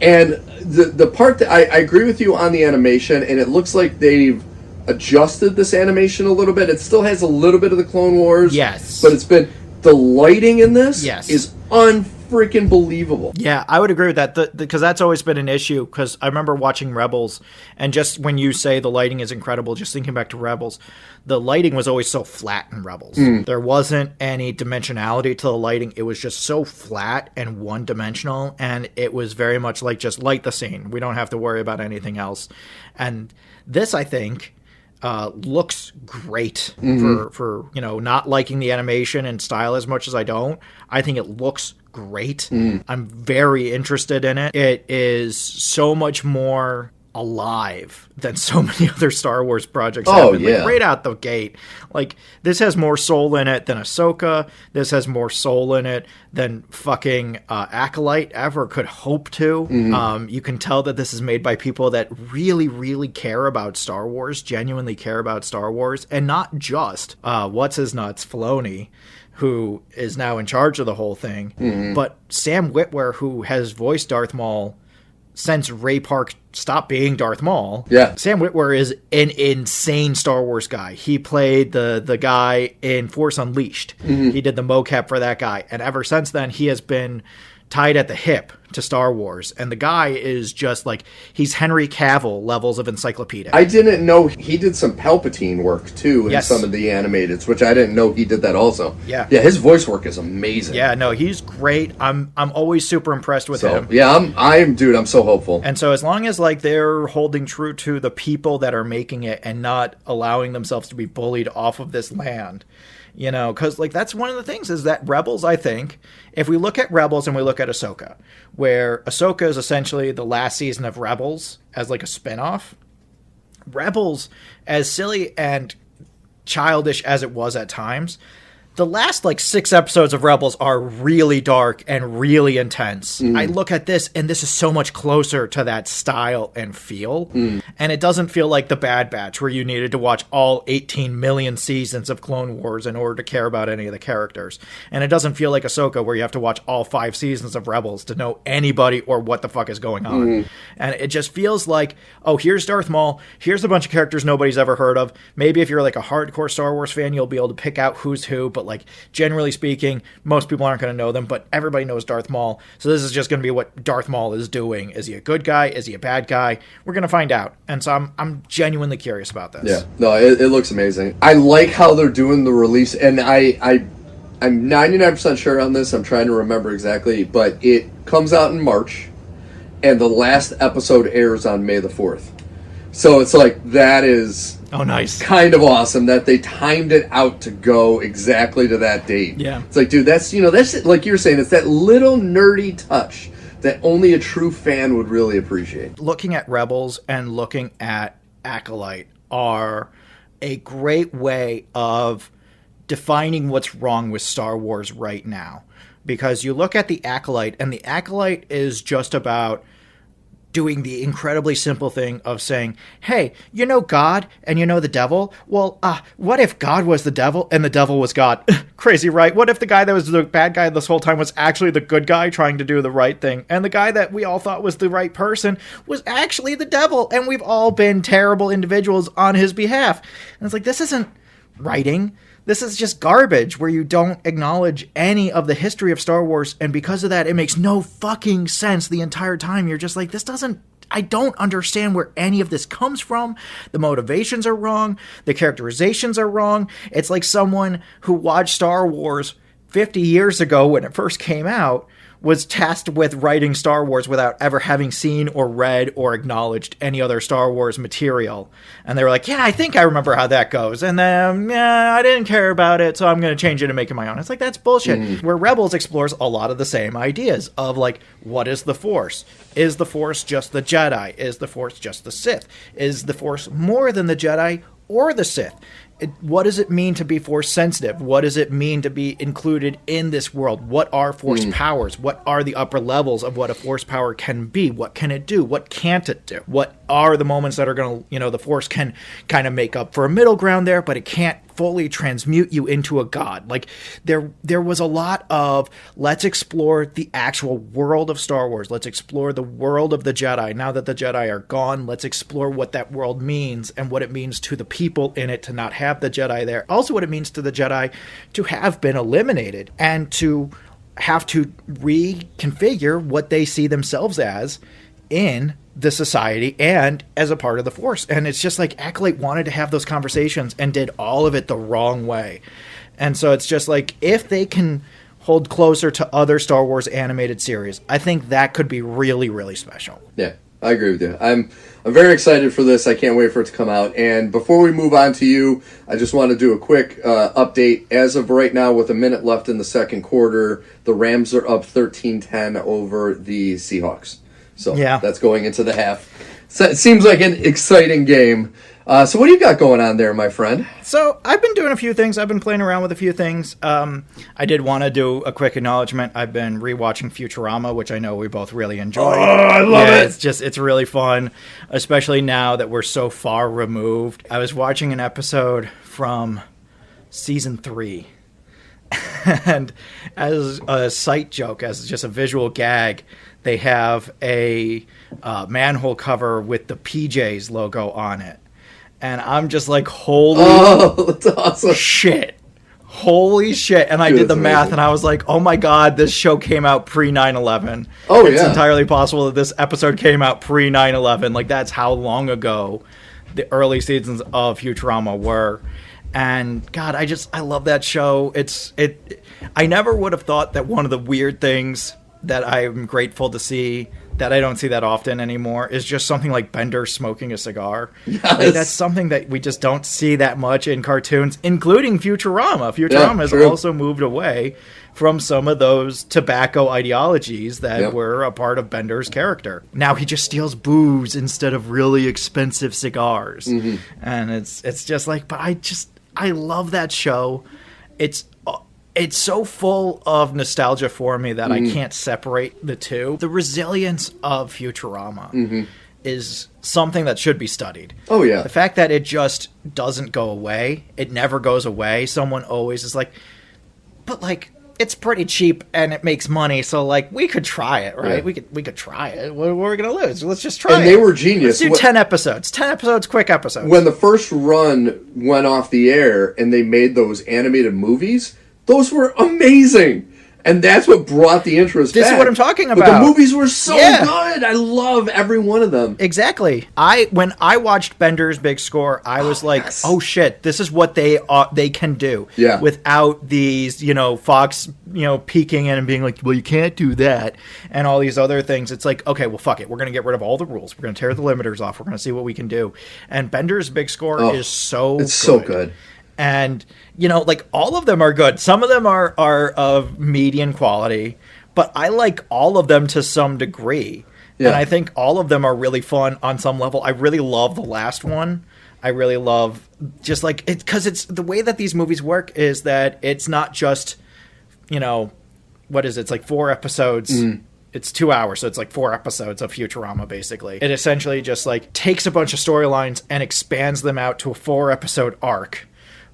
and the part that I agree with you on the animation, and it looks like they've adjusted this animation a little bit. It still has a little bit of the Clone Wars, yes, but it's been, the lighting in this is unfucking freaking believable. Yeah, I would agree with that because that's always been an issue. Because I remember watching Rebels, and just when you say the lighting is incredible, just thinking back to Rebels, the lighting was always so flat in Rebels. There wasn't any dimensionality to the lighting. It was just so flat and one-dimensional, and it was very much like just light the scene. We don't have to worry about anything else. And this, I think, looks great for not liking the animation and style as much as I don't. I think it looks great. I'm very interested in it. It is so much more alive than so many other Star Wars projects have been. Yeah. Like, right out the gate. Like, this has more soul in it than Ahsoka. This has more soul in it than fucking Acolyte ever could hope to. You can tell that this is made by people that really, really care about Star Wars, genuinely care about Star Wars, and not just what's-his-nuts, Filoni, who is now in charge of the whole thing, but Sam Witwer, who has voiced Darth Maul since Ray Park stopped being Darth Maul. Yeah. Sam Witwer is an insane Star Wars guy. He played the guy in Force Unleashed. He did the mocap for that guy. And ever since then, he has been tied at the hip to Star Wars. And the guy is just like, he's Henry Cavill levels of encyclopedia. I didn't know he did some Palpatine work, too, in some of the animateds, which I didn't know he did that also. Yeah. Yeah, his voice work is amazing. Yeah, no, he's great. I'm always super impressed with him. Yeah, I'm so hopeful. And so as long as, like, they're holding true to the people that are making it and not allowing themselves to be bullied off of this land, you know, because, like, that's one of the things is that Rebels, I think, if we look at Rebels and we look at Ahsoka, where Ahsoka is essentially the last season of Rebels as, like, a spinoff, Rebels, as silly and childish as it was at times, the last, like, 6 episodes of Rebels are really dark and really intense. I look at this, and this is so much closer to that style and feel. And it doesn't feel like The Bad Batch, where you needed to watch all 18 million seasons of Clone Wars in order to care about any of the characters. And it doesn't feel like Ahsoka, where you have to watch all 5 seasons of Rebels to know anybody or what the fuck is going on. And it just feels like, oh, here's Darth Maul. Here's a bunch of characters nobody's ever heard of. Maybe if you're, like, a hardcore Star Wars fan, you'll be able to pick out who's who, but, like, generally speaking, most people aren't going to know them, but everybody knows Darth Maul. So this is just going to be what Darth Maul is doing. Is he a good guy? Is he a bad guy? We're going to find out. And so I'm genuinely curious about this. Yeah, no, it looks amazing. I like how they're doing the release, and I'm 99% sure on this. I'm trying to remember exactly, but it comes out in March, and the last episode airs on May the 4th. So it's like, that is... Oh, nice. Kind of awesome that they timed it out to go exactly to that date. Yeah. It's like, dude, that's like you're saying, it's that little nerdy touch that only a true fan would really appreciate. Looking at Rebels and looking at Acolyte are a great way of defining what's wrong with Star Wars right now. Because you look at the Acolyte, and the Acolyte is just about doing the incredibly simple thing of saying, hey, you know God and you know the devil? Well, what if God was the devil and the devil was God? Crazy, right? What if the guy that was the bad guy this whole time was actually the good guy trying to do the right thing, and the guy that we all thought was the right person was actually the devil, and we've all been terrible individuals on his behalf? And it's like, this isn't writing. This is just garbage where you don't acknowledge any of the history of Star Wars, and because of that, it makes no fucking sense the entire time. You're just like, I don't understand where any of this comes from. The motivations are wrong. The characterizations are wrong. It's like someone who watched Star Wars 50 years ago when it first came out was tasked with writing Star Wars without ever having seen or read or acknowledged any other Star Wars material. And they were like, yeah, I think I remember how that goes. And then, I didn't care about it, so I'm going to change it and make it my own. It's like, that's bullshit. Where Rebels explores a lot of the same ideas of, like, what is the Force? Is the Force just the Jedi? Is the Force just the Sith? Is the Force more than the Jedi or the Sith? What does it mean to be Force sensitive? What does it mean to be included in this world? What are Force powers? What are the upper levels of what a Force power can be? What can it do? What can't it do? What are the moments that are going to, the Force can kind of make up for a middle ground there, but it can't fully transmute you into a god. Like, there was a lot of, let's explore the actual world of Star Wars. Let's explore the world of the Jedi. Now that the Jedi are gone, let's explore what that world means and what it means to the people in it to not have the Jedi there. Also what it means to the Jedi to have been eliminated and to have to reconfigure what they see themselves as in the society and as a part of the Force. And it's just like Acolyte wanted to have those conversations and did all of it the wrong way. And so it's just like, if they can hold closer to other Star Wars animated series, I think that could be really, really special. Yeah, I agree with you. I'm very excited for this. I can't wait for it to come out. And before we move on to you, I just want to do a quick update. As of right now, with a minute left in the second quarter, the Rams are up 13-10 over the Seahawks. So yeah, that's going into the half. So it seems like an exciting game. So what do you got going on there, my friend? So I've been doing a few things. I've been playing around with a few things. I did want to do a quick acknowledgement. I've been rewatching Futurama, which I know we both really enjoy. Oh, I love it. It's really fun, especially now that we're so far removed. I was watching an episode from season 3. And as a sight joke, as just a visual gag, they have a manhole cover with the PJs logo on it. And I'm just like, that's awesome. Shit. Holy shit. And I did the math, and I was like, oh my God, this show came out pre 9/11. It's entirely possible that this episode came out pre 9/11. Like, that's how long ago the early seasons of Futurama were. And God, I love that show. I never would have thought that one of the weird things that I'm grateful to see that I don't see that often anymore is just something like Bender smoking a cigar. Yes. Like, that's something that we just don't see that much in cartoons, including Futurama. Futurama has also moved away from some of those tobacco ideologies that were a part of Bender's character. Now he just steals booze instead of really expensive cigars. Mm-hmm. And it's just like, but I love that show. It's so full of nostalgia for me that I can't separate the two. The resilience of Futurama is something that should be studied. Oh, yeah. The fact that it just doesn't go away, it never goes away. Someone always is like, but like, it's pretty cheap and it makes money, so like, we could try it, right? Yeah. We could try it. What are we going to lose? Let's just try it. And they were genius. Let's do 10 episodes. 10 episodes, quick episodes. When the first run went off the air and they made those animated movies, those were amazing. And that's what brought the interest back. This is what I'm talking about. But the movies were so good. I love every one of them. Exactly. When I watched Bender's Big Score, I was like, oh shit, this is what they can do. Yeah. Without these, Fox, peeking in and being like, well, you can't do that. And all these other things. It's like, okay, well, fuck it. We're going to get rid of all the rules. We're going to tear the limiters off. We're going to see what we can do. And Bender's Big Score is so good. So good. And, all of them are good. Some of them are of median quality, but I like all of them to some degree. Yeah. And I think all of them are really fun on some level. I really love the last one. I really love just like it, because it's the way that these movies work is that it's not just, what is it? It's like 4 episodes. It's 2 hours, so it's like 4 episodes of Futurama, basically. It essentially just like takes a bunch of storylines and expands them out to a 4-episode arc.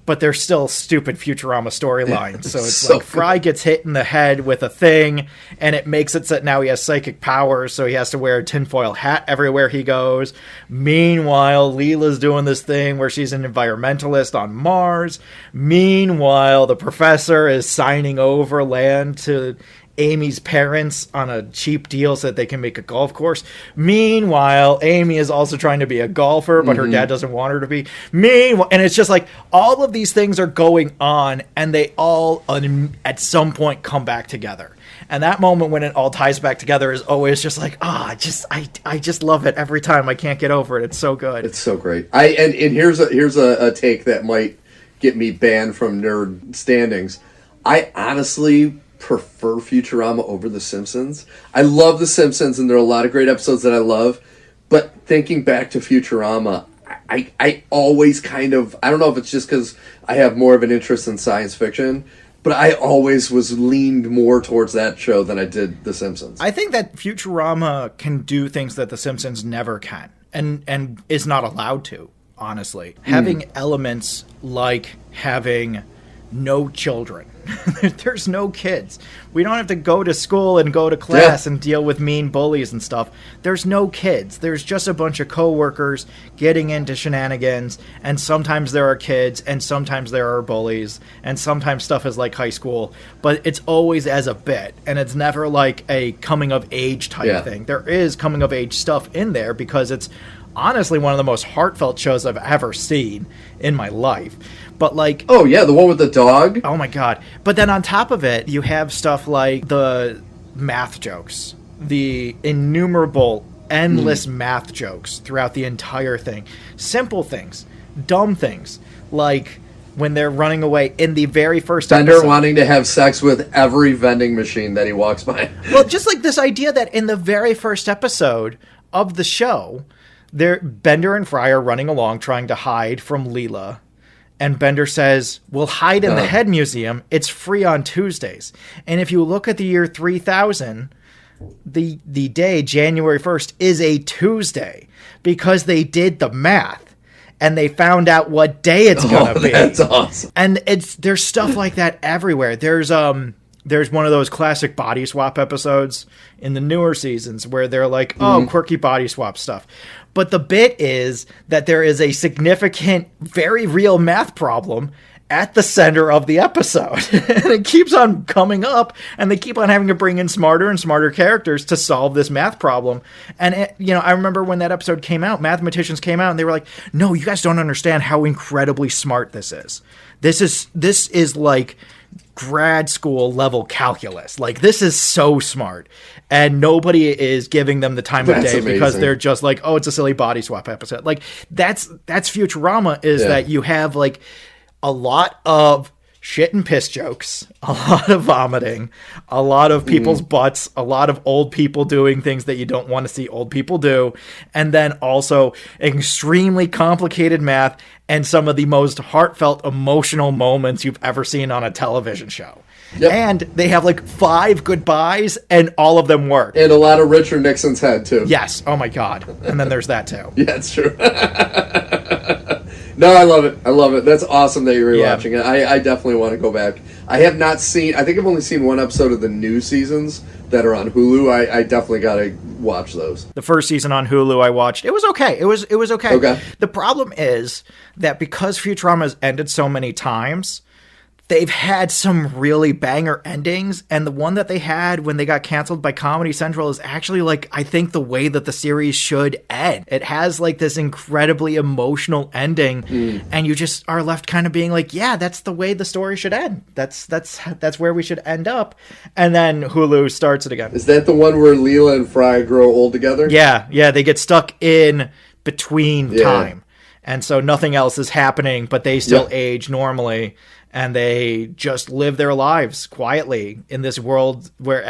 But they're still stupid Futurama storylines. So it's like Fry gets hit in the head with a thing, and it makes it so that now he has psychic powers, so he has to wear a tinfoil hat everywhere he goes. Meanwhile, Leela's doing this thing where she's an environmentalist on Mars. Meanwhile, the professor is signing over land to Amy's parents on a cheap deal so that they can make a golf course. Meanwhile, Amy is also trying to be a golfer, but her dad doesn't want her to be. Meanwhile, and it's just like all of these things are going on, and they all at some point come back together. And that moment when it all ties back together is always just like, I just love it every time. I can't get over it. It's so good. It's so great. And here's a take that might get me banned from nerd standings. I honestly prefer Futurama over The Simpsons. I love The Simpsons, and there are a lot of great episodes that I love, but thinking back to Futurama, I always kind of, I don't know if it's just because I have more of an interest in science fiction, but I always was leaned more towards that show than I did The Simpsons. I think that Futurama can do things that The Simpsons never can, and is not allowed to, honestly. Having elements like having no children There's no kids. We don't have to go to school and go to class and deal with mean bullies and stuff. There's no kids. There's just a bunch of coworkers getting into shenanigans, and sometimes there are kids, and sometimes there are bullies, and sometimes stuff is like high school, but it's always as a bit, and it's never like a coming-of-age type thing. There is coming-of-age stuff in there because it's honestly one of the most heartfelt shows I've ever seen in my life. But like, oh yeah, the one with the dog. Oh my god! But then on top of it, you have stuff like the math jokes, the innumerable, endless math jokes throughout the entire thing. Simple things, dumb things, like when they're running away in the very first Bender episode. wanting to have sex with every vending machine that he walks by. Well, just like this idea that in the very first episode of the show, Bender and Fry are running along trying to hide from Leela. And Bender says, we'll hide in the head museum. It's free on Tuesdays. And if you look at the year 3000, the day, January 1st, is a Tuesday because they did the math and they found out what day it's going to be. That's awesome. And there's stuff like that everywhere. There's one of those classic body swap episodes in the newer seasons where they're like, quirky body swap stuff. But the bit is that there is a significant, very real math problem at the center of the episode. And it keeps on coming up, and they keep on having to bring in smarter and smarter characters to solve this math problem. And, I remember when that episode came out, mathematicians came out, and they were like, no, you guys don't understand how incredibly smart this is. This is like grad school level calculus. Like, this is so smart, and nobody is giving them the time of day because they're just like, oh, it's a silly body swap episode. Like, that's Futurama, is that you have like a lot of shit and piss jokes, a lot of vomiting, a lot of people's butts, a lot of old people doing things that you don't want to see old people do, and then also extremely complicated math and some of the most heartfelt, emotional moments you've ever seen on a television show. Yep. And they have like 5 goodbyes, and all of them work. And a lot of Richard Nixon's head, too. Yes. Oh, my God. And then there's that, too. Yeah, it's true. No, I love it. I love it. That's awesome that you're rewatching it. I definitely want to go back. I have not seen... I think I've only seen one episode of the new seasons that are on Hulu. I definitely got to watch those. The first season on Hulu I watched. It was okay. It was okay. Okay. The problem is that because Futurama has ended so many times, they've had some really banger endings, and the one that they had when they got canceled by Comedy Central is actually, like, I think the way that the series should end. It has, like, this incredibly emotional ending, and you just are left kind of being like, yeah, that's the way the story should end. That's where we should end up. And then Hulu starts it again. Is that the one where Leela and Fry grow old together? Yeah, they get stuck in between time. And so nothing else is happening, but they still age normally. And they just live their lives quietly in this world where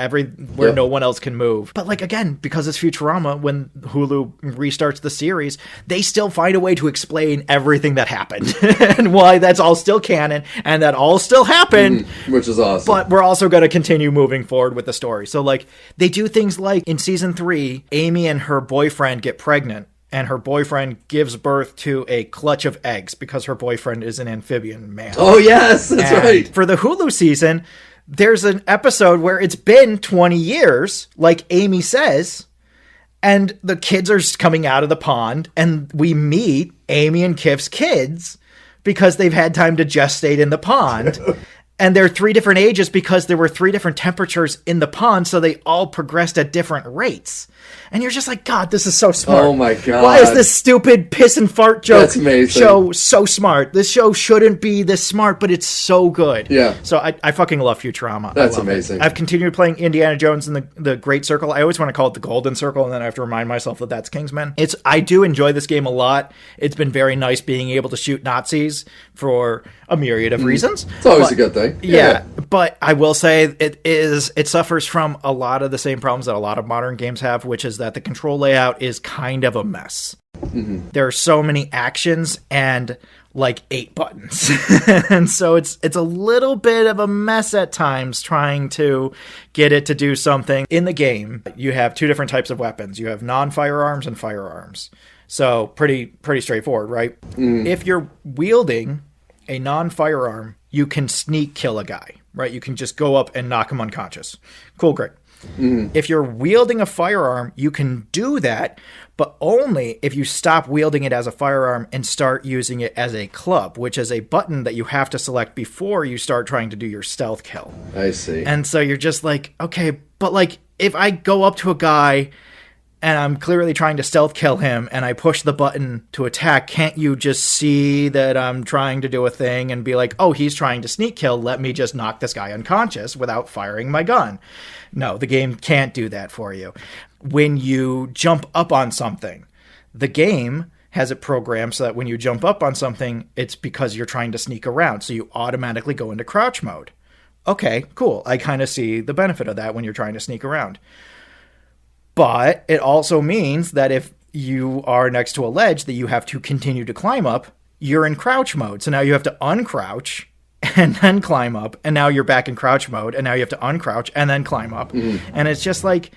no one else can move. But like, again, because it's Futurama, when Hulu restarts the series, they still find a way to explain everything that happened and why that's all still canon and that all still happened. Which is awesome. But we're also going to continue moving forward with the story. So like, they do things like in season 3, Amy and her boyfriend get pregnant. And her boyfriend gives birth to a clutch of eggs because her boyfriend is an amphibian man. Oh, yes, that's right. For the Hulu season, there's an episode where it's been 20 years, like Amy says, and the kids are coming out of the pond, and we meet Amy and Kif's kids because they've had time to gestate in the pond. And they're 3 different ages because there were 3 different temperatures in the pond, so they all progressed at different rates. And you're just like, God, this is so smart. Oh, my God. Why is this stupid piss and fart joke show so smart? This show shouldn't be this smart, but it's so good. Yeah. So I fucking love Futurama. That's amazing. I've continued playing Indiana Jones in the Great Circle. I always want to call it the Golden Circle, and then I have to remind myself that that's Kingsman. I do enjoy this game a lot. It's been very nice being able to shoot Nazis for a myriad of reasons. It's always a good thing. Yeah, but I will say it suffers from a lot of the same problems that a lot of modern games have, which is that the control layout is kind of a mess. There are so many actions and like 8 buttons. And so it's a little bit of a mess at times trying to get it to do something. In the game, you have 2 different types of weapons. You have non-firearms and firearms. So pretty straightforward, right? If you're wielding a non-firearm, you can sneak kill a guy, right? You can just go up and knock him unconscious. Cool, great. If you're wielding a firearm, you can do that, but only if you stop wielding it as a firearm and start using it as a club, which is a button that you have to select before you start trying to do your stealth kill. I see. And so you're just like, okay, but like if I go up to a guy and I'm clearly trying to stealth kill him and I push the button to attack, can't you just see that I'm trying to do a thing and be like, oh, he's trying to sneak kill, let me just knock this guy unconscious without firing my gun? No, the game can't do that for you. When you jump up on something, the game has it programmed so that when you jump up on something, it's because you're trying to sneak around. So you automatically go into crouch mode. Okay, cool. I kind of see the benefit of that when you're trying to sneak around. But it also means that if you are next to a ledge that you have to continue to climb up, you're in crouch mode. So now you have to uncrouch and then climb up, and now you're back in crouch mode, and now you have to uncrouch and then climb up. And it's just like,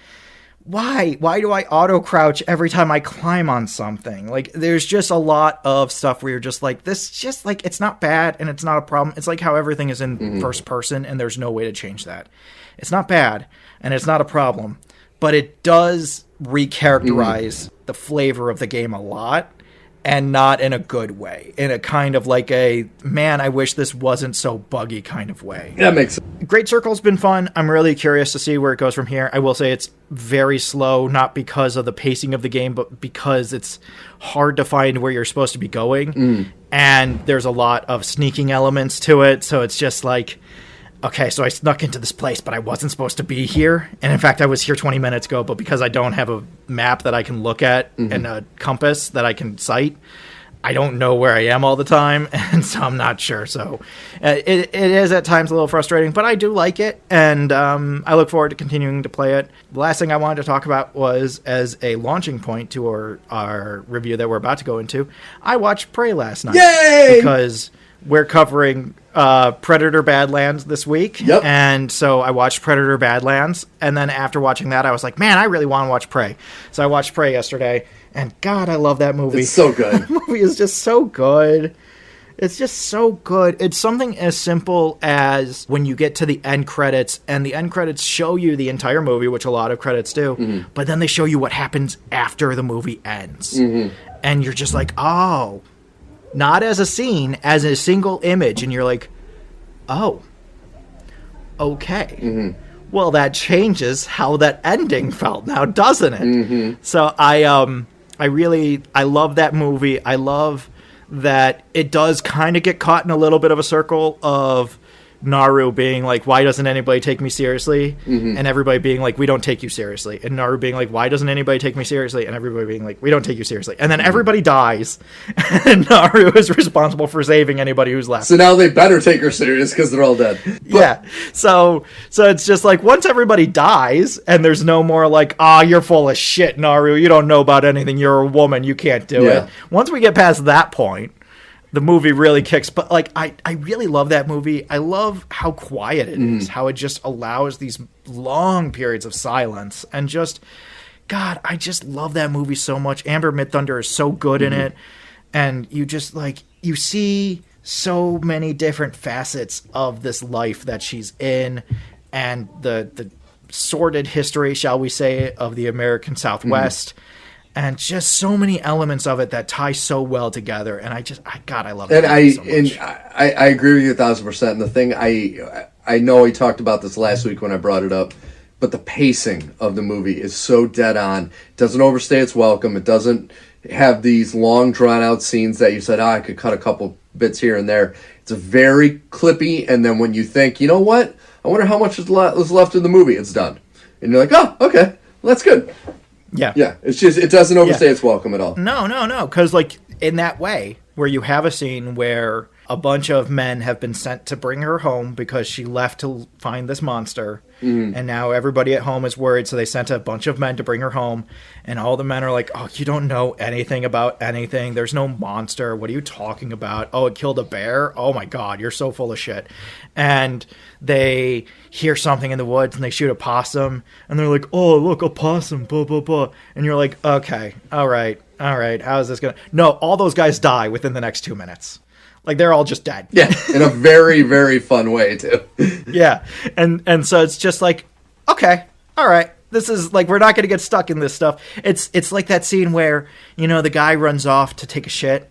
why do I auto crouch every time I climb on something? Like, there's just a lot of stuff where you're just like, this just like, it's not bad and it's not a problem. It's like how everything is in first person and there's no way to change that. It's not bad and it's not a problem, but it does recharacterize the flavor of the game a lot. And not in a good way, in a kind of like a, man, I wish this wasn't so buggy kind of way. That makes sense. Great Circle's been fun. I'm really curious to see where it goes from here. I will say it's very slow, not because of the pacing of the game, but because it's hard to find where you're supposed to be going. And there's a lot of sneaking elements to it. So it's just like, okay, so I snuck into this place, but I wasn't supposed to be here. And in fact, I was here 20 minutes ago, but because I don't have a map that I can look at and a compass that I can sight, I don't know where I am all the time. And so I'm not sure. So it is at times a little frustrating, but I do like it. And I look forward to continuing to play it. The last thing I wanted to talk about was, as a launching point to our review that we're about to go into, I watched Prey last night. Yay! Because we're covering Predator Badlands this week. Yep. And so I watched Predator Badlands. And then after watching that, I was like, man, I really want to watch Prey. So I watched Prey yesterday. And God, I love that movie. It's so good. That movie is just so good. It's just so good. It's something as simple as when you get to the end credits, and the end credits show you the entire movie, which a lot of credits do, but then they show you what happens after the movie ends. And you're just like, oh, not as a scene, as a single image. And you're like, oh, okay. Well, that changes how that ending felt now, doesn't it? So I love that movie. I love that it does kind of get caught in a little bit of a circle of Naru being like, why doesn't anybody take me seriously? And everybody being like, we don't take you seriously. And Naru being like, why doesn't anybody take me seriously? And everybody being like, we don't take you seriously. And then everybody dies. And Naru is responsible for saving anybody who's left. So now they better take her serious because they're all dead. Yeah. So it's just like, once everybody dies and there's no more like, you're full of shit, Naru. You don't know about anything. You're a woman. You can't do it. Once we get past that point, the movie really kicks. But like, I really love that movie. I love how quiet it is, how it just allows these long periods of silence. And just, God, I just love that movie so much. Amber Midthunder is so good in it. And you just like, you see so many different facets of this life that she's in, and the sordid history, shall we say, of the American Southwest. And just so many elements of it that tie so well together. And I love it. And I agree with you 1,000%. And the thing, I know we talked about this last week when I brought it up, but the pacing of the movie is so dead on. It doesn't overstay its welcome. It doesn't have these long, drawn-out scenes that you said, I could cut a couple bits here and there. It's very clippy, and then when you think, you know what? I wonder how much is left in the movie. It's done. And you're like, oh, okay. Well, that's good. Yeah. Yeah, it's just, it doesn't overstay its welcome at all. No. Because, like, in that way, where you have a scene where a bunch of men have been sent to bring her home because she left to find this monster, and now everybody at home is worried, so they sent a bunch of men to bring her home, and all the men are like, oh, you don't know anything about anything. There's no monster. What are you talking about? Oh, it killed a bear? Oh, my God, you're so full of shit. And they hear something in the woods, and they shoot a possum, and they're like, oh, look, a possum, blah, blah, blah. And you're like, okay, all right, how is this going to... No, all those guys die within the next 2 minutes. Like, they're all just dead. Yeah, in a very, very fun way, too. Yeah. And so it's just like, okay, all right. This is like, we're not going to get stuck in this stuff. It's like that scene where, you know, the guy runs off to take a shit,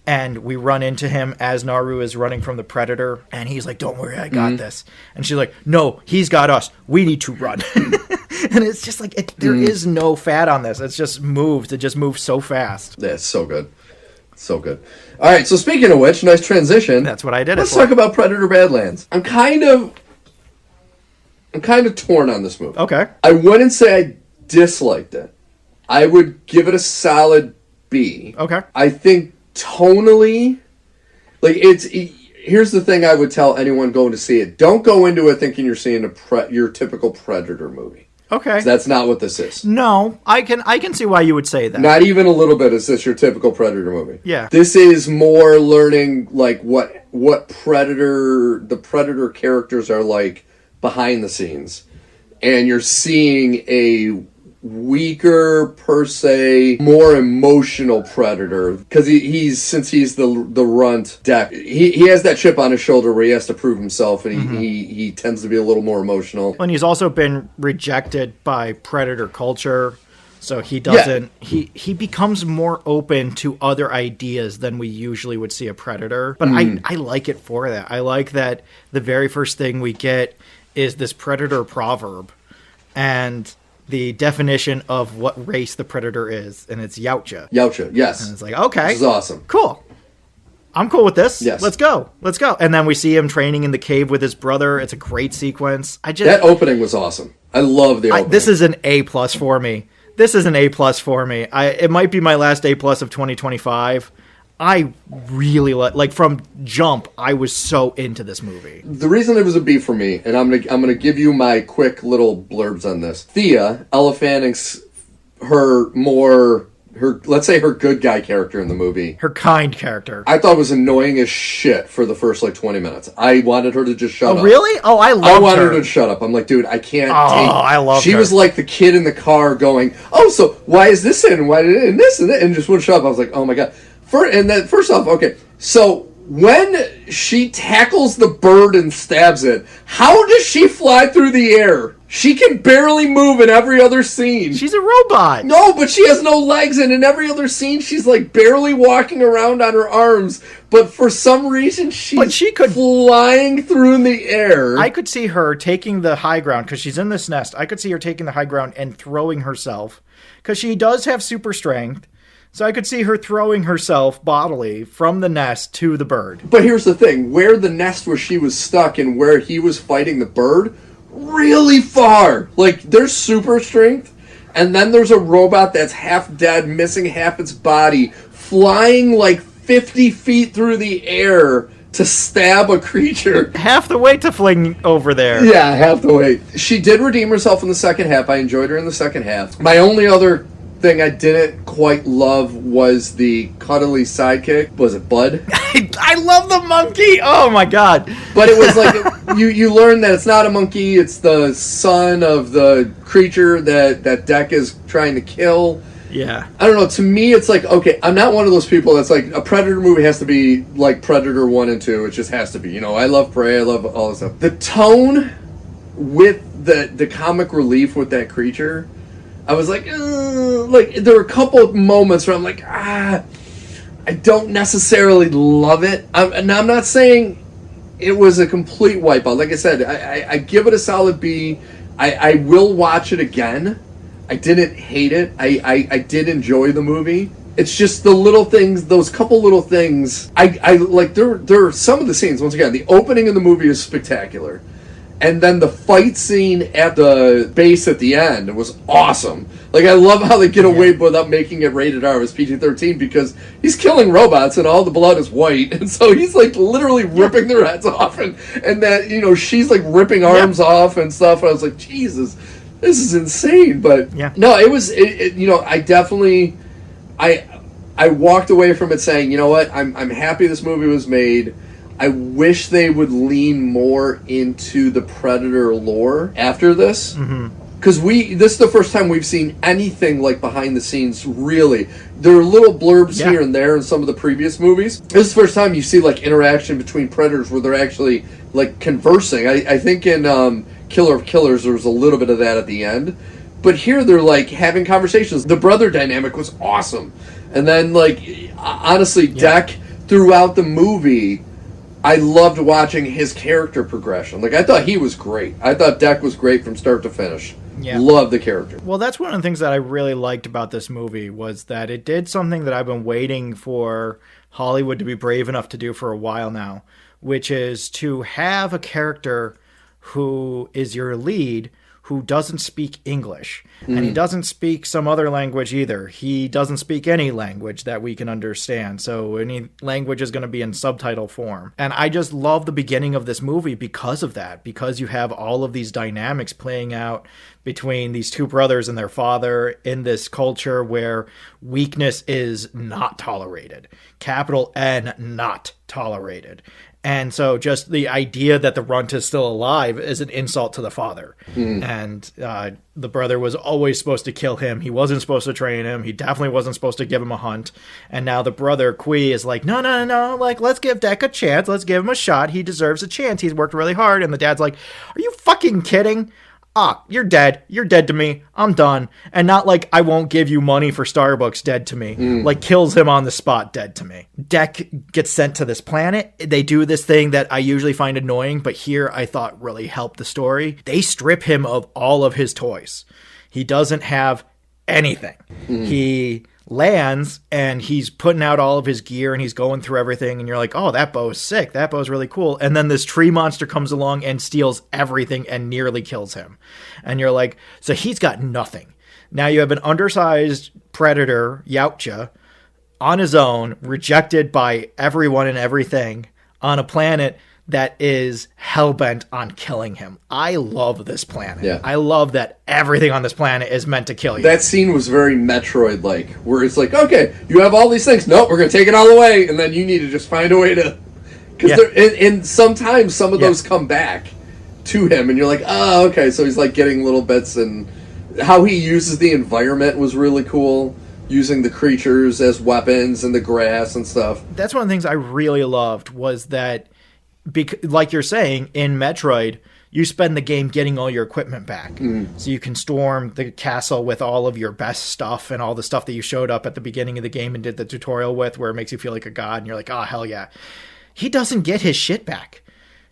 and we run into him as Naru is running from the Predator, and he's like, don't worry, I got this. And she's like, no, he's got us. We need to run. And it's just like, there is no fat on this. It just moves. It just moves so fast. Yeah, it's so good. So good. All right, so speaking of which, nice transition. That's what I did. Let's talk about Predator Badlands. I'm kind of torn on this movie. Okay. I wouldn't say I disliked it. I would give it a solid B. Okay. I think tonally, like, here's the thing I would tell anyone going to see it. Don't go into it thinking you're seeing your typical Predator movie. Okay. That's not what this is. No, I can see why you would say that. Not even a little bit is this your typical Predator movie. Yeah. This is more learning, like, what the Predator characters are like behind the scenes. And you're seeing a weaker, per se, more emotional Predator, because since he's the runt deck, he has that chip on his shoulder where he has to prove himself, and he tends to be a little more emotional. And he's also been rejected by Predator culture, so he doesn't he becomes more open to other ideas than we usually would see a Predator. But I like it for that. I like that the very first thing we get is this Predator proverb, and the definition of what race the Predator is, and it's Yautja. Yautja, yes. And it's like, okay. This is awesome. Cool. I'm cool with this. Yes. Let's go. And then we see him training in the cave with his brother. It's a great sequence. That opening was awesome. I love the opening. This is an A+ for me. It might be my last A+ of 2025. I really like from jump. I was so into this movie. The reason it was a B for me, and I'm gonna give you my quick little blurbs on this. Thea, Ella Fanning's her let's say her good guy character in the movie. Her kind character. I thought was annoying as shit for the first 20 minutes. I wanted her to just shut up. Oh, really? Oh, I wanted her to shut up. I'm like, dude, I can't take... I love her. She was like the kid in the car going, oh, so why is this in? Why did it in this and that? And just wouldn't shut up. I was like, oh my God. First off, okay, so when she tackles the bird and stabs it, how does she fly through the air? She can barely move in every other scene. She's a robot. No, but she has no legs, and in every other scene, she's like barely walking around on her arms. But for some reason, she could flying through the air. I could see her taking the high ground because she's in this nest. I could see her taking the high ground and throwing herself because she does have super strength. So I could see her throwing herself bodily from the nest to the bird. But here's the thing. Where the nest where she was stuck and where he was fighting the bird, really far. Like, there's super strength, and then there's a robot that's half dead, missing half its body, flying like 50 feet through the air to stab a creature. Half the way to fling over there. Yeah, half the way. She did redeem herself in the second half. I enjoyed her in the second half. My only other thing I didn't quite love was the Connolly sidekick. Was it Bud? I love the monkey. Oh my God. But it was like you learn that it's not a monkey, it's the son of the creature that Deck is trying to kill. Yeah. I don't know, to me it's like, okay, I'm not one of those people that's like, a Predator movie has to be like Predator 1 and 2. It just has to be. You know, I love Prey, I love all this stuff. The tone with the comic relief with that creature, I was like there were a couple of moments where I'm like, I don't necessarily love it. I'm not saying it was a complete wipeout. Like I said, I give it a solid B. I will watch it again. I didn't hate it. I did enjoy the movie. It's just the little things, those couple little things. I like, there are some of the scenes, once again, the opening of the movie is spectacular. And then the fight scene at the base at the end was awesome. Like, I love how they get away without making it rated R. It was PG-13 because he's killing robots and all the blood is white. And so he's, like, literally ripping their heads off. And that, you know, she's, like, ripping arms off and stuff. And I was like, Jesus, this is insane. But, no, it was, you know, I definitely, I walked away from it saying, you know what, I'm happy this movie was made. I wish they would lean more into the Predator lore after this. because this is the first time we've seen anything like behind the scenes, really. There are little blurbs here and there in some of the previous movies. This is the first time you see like interaction between predators where they're actually like conversing. I think in Killer of Killers there was a little bit of that at the end, but here they're like having conversations. The brother dynamic was awesome, and then like honestly, Deck throughout the movie, I loved watching his character progression. Like, I thought he was great. I thought Deck was great from start to finish. Yeah. Loved the character. Well, that's one of the things that I really liked about this movie was that it did something that I've been waiting for Hollywood to be brave enough to do for a while now, which is to have a character who is your lead who doesn't speak English. And he doesn't speak some other language either. He doesn't speak any language that we can understand. So any language is going to be in subtitle form. And I just love the beginning of this movie because of that, because you have all of these dynamics playing out between these two brothers and their father in this culture where weakness is not tolerated. Capital N, not tolerated. And so just the idea that the runt is still alive is an insult to the father. And the brother was always supposed to kill him. He wasn't supposed to train him. He definitely wasn't supposed to give him a hunt. And now the brother, Kui, is like, no. Like, let's give Deck a chance. Let's give him a shot. He deserves a chance. He's worked really hard. And the dad's like, are you fucking kidding? You're dead. You're dead to me. I'm done. And not like, I won't give you money for Starbucks, dead to me. Like, kills him on the spot, dead to me. Deck gets sent to this planet. They do this thing that I usually find annoying, but here I thought really helped the story. They strip him of all of his toys. He doesn't have anything. He lands and he's putting out all of his gear and he's going through everything and you're like, oh, that bow's sick, that bow's really cool. And then this tree monster comes along and steals everything and nearly kills him. And you're like, so he's got nothing. Now you have an undersized predator, Yautja, on his own, rejected by everyone and everything on a planet that is hell-bent on killing him. I love this planet. Yeah. I love that everything on this planet is meant to kill you. That scene was very Metroid-like, where it's like, okay, you have all these things. Nope, we're going to take it all away, and then you need to just find a way to... Because and sometimes some of those come back to him, and you're like, oh, okay, so he's like getting little bits, and how he uses the environment was really cool. Using the creatures as weapons and the grass and stuff. That's one of the things I really loved was that like you're saying, in Metroid, you spend the game getting all your equipment back. So you can storm the castle with all of your best stuff and all the stuff that you showed up at the beginning of the game and did the tutorial with, where it makes you feel like a god, and you're like, oh, hell yeah. He doesn't get his shit back.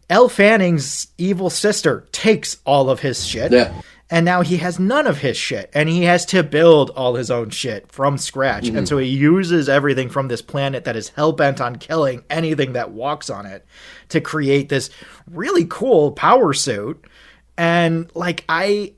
Elle Fanning's evil sister takes all of his shit. Yeah. And now he has none of his shit. And he has to build all his own shit from scratch. And so he uses everything from this planet that is hell-bent on killing anything that walks on it to create this really cool power suit. And, like, I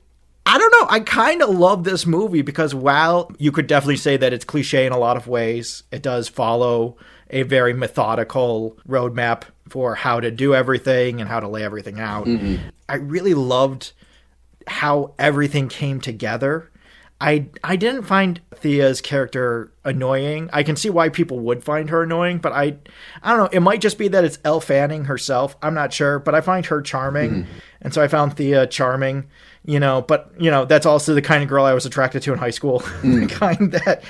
don't know. I kind of love this movie because while you could definitely say that it's cliche in a lot of ways, it does follow a very methodical roadmap for how to do everything and how to lay everything out. I really loved how everything came together. I didn't find Thea's character annoying. I can see why people would find her annoying, but I don't know. It might just be that it's Elle Fanning herself. I'm not sure, but I find her charming. And so I found Thea charming, but that's also the kind of girl I was attracted to in high school. The kind that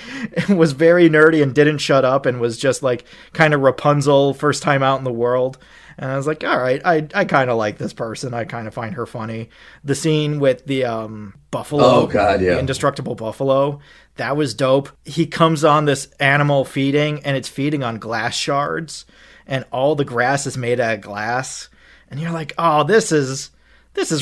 was very nerdy and didn't shut up and was just like kind of Rapunzel first time out in the world. And I was like, all right, I kind of like this person. I kind of find her funny. The scene with the buffalo, oh god, yeah, the indestructible buffalo, that was dope. He comes on this animal feeding, and it's feeding on glass shards, and all the grass is made out of glass. And you're like, oh, this is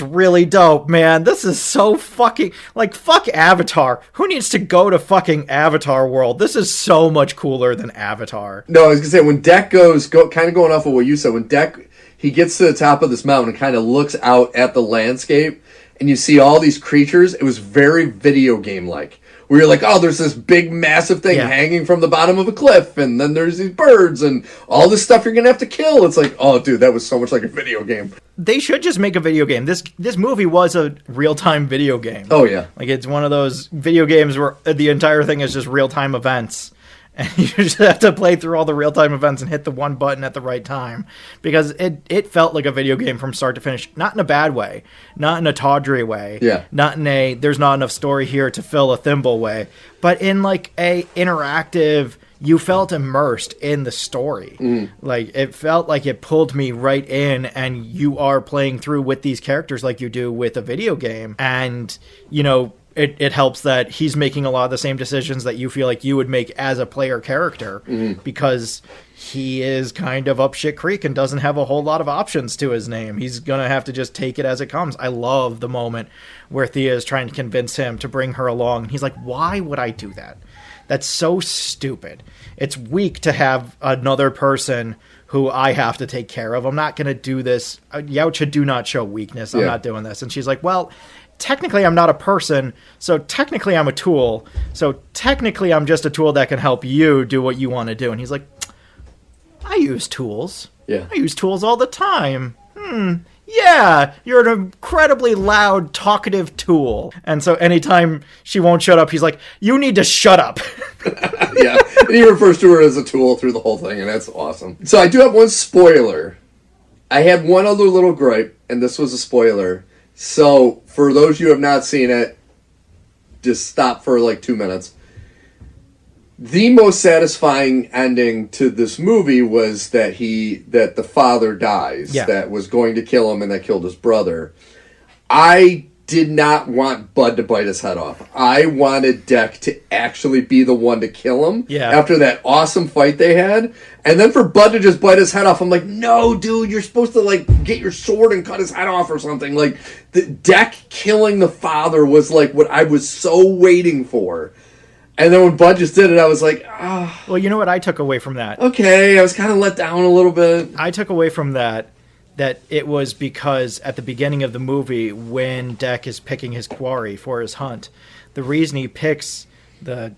really dope, man. This is so fucking, like, fuck Avatar. Who needs to go to fucking Avatar world? This is so much cooler than Avatar. No, I was going to say, when Deck kind of going off of what you said, when Deck, he gets to the top of this mountain and kind of looks out at the landscape, and you see all these creatures, it was very video game-like. Where you're like, oh, there's this big, massive thing hanging from the bottom of a cliff, and then there's these birds, and all this stuff you're going to have to kill. It's like, oh, dude, that was so much like a video game. They should just make a video game. This movie was a real-time video game. Oh, yeah. Like, it's one of those video games where the entire thing is just real-time events. And you just have to play through all the real-time events and hit the one button at the right time. Because it felt like a video game from start to finish. Not in a bad way. Not in a tawdry way. Yeah. Not in a, there's not enough story here to fill a thimble way. But in like a interactive, you felt immersed in the story. Like, it felt like it pulled me right in, and you are playing through with these characters like you do with a video game. And, you know, it helps that he's making a lot of the same decisions that you feel like you would make as a player character, because he is kind of up shit creek and doesn't have a whole lot of options to his name. He's going to have to just take it as it comes. I love the moment where Thea is trying to convince him to bring her along. He's like, why would I do that? That's so stupid. It's weak to have another person who I have to take care of. I'm not going to do this. Yautja do not show weakness. I'm not doing this. And she's like, well, technically I'm not a person, so technically I'm a tool. So technically I'm just a tool that can help you do what you want to do. And he's like, I use tools. Yeah. I use tools all the time. Yeah, you're an incredibly loud, talkative tool. And so anytime she won't shut up, he's like, you need to shut up. Yeah, and he refers to her as a tool through the whole thing, and that's awesome. So I do have one spoiler. I had one other little gripe, and this was a spoiler. So for those of you who have not seen it, just stop for like 2 minutes. The most satisfying ending to this movie was that the father dies, that was going to kill him and that killed his brother. I did not want Bud to bite his head off. I wanted Deck to actually be the one to kill him after that awesome fight they had. And then for Bud to just bite his head off, I'm like, no, dude, you're supposed to like get your sword and cut his head off or something. Like, the Deck killing the father was like what I was so waiting for. And then when Bud just did it, I was like, ah. Well, you know what I took away from that? Okay, I was kind of let down a little bit. I took away from that it was because at the beginning of the movie, when Deck is picking his quarry for his hunt, the reason he picks the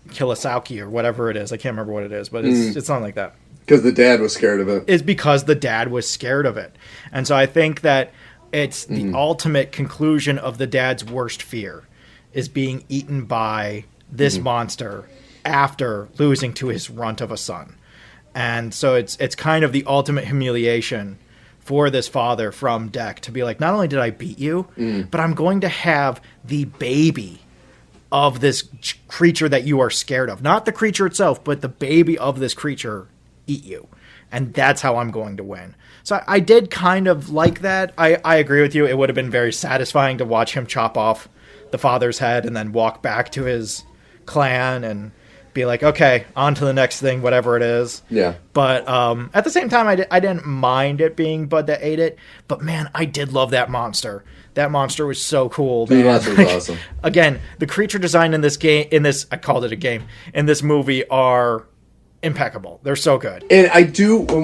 Kilisauki or whatever it is, I can't remember what it is, but it's not like that. Because the dad was scared of it. Is because the dad was scared of it. And so I think that it's the ultimate conclusion of the dad's worst fear is being eaten by this monster after losing to his runt of a son. And so it's kind of the ultimate humiliation for this father from Deck to be like, not only did I beat you, but I'm going to have the baby of this creature that you are scared of. Not the creature itself, but the baby of this creature eat you. And that's how I'm going to win. So I did kind of like that. I agree with you. It would have been very satisfying to watch him chop off the father's head and then walk back to his clan and be like, okay, on to the next thing, whatever it is. Yeah. But at the same time, I didn't mind it being Bud that ate it. But man, I did love that monster. That monster was so cool. The monster was awesome. Again, the creature design in this game, I called it a game, in this movie are impeccable. They're so good. And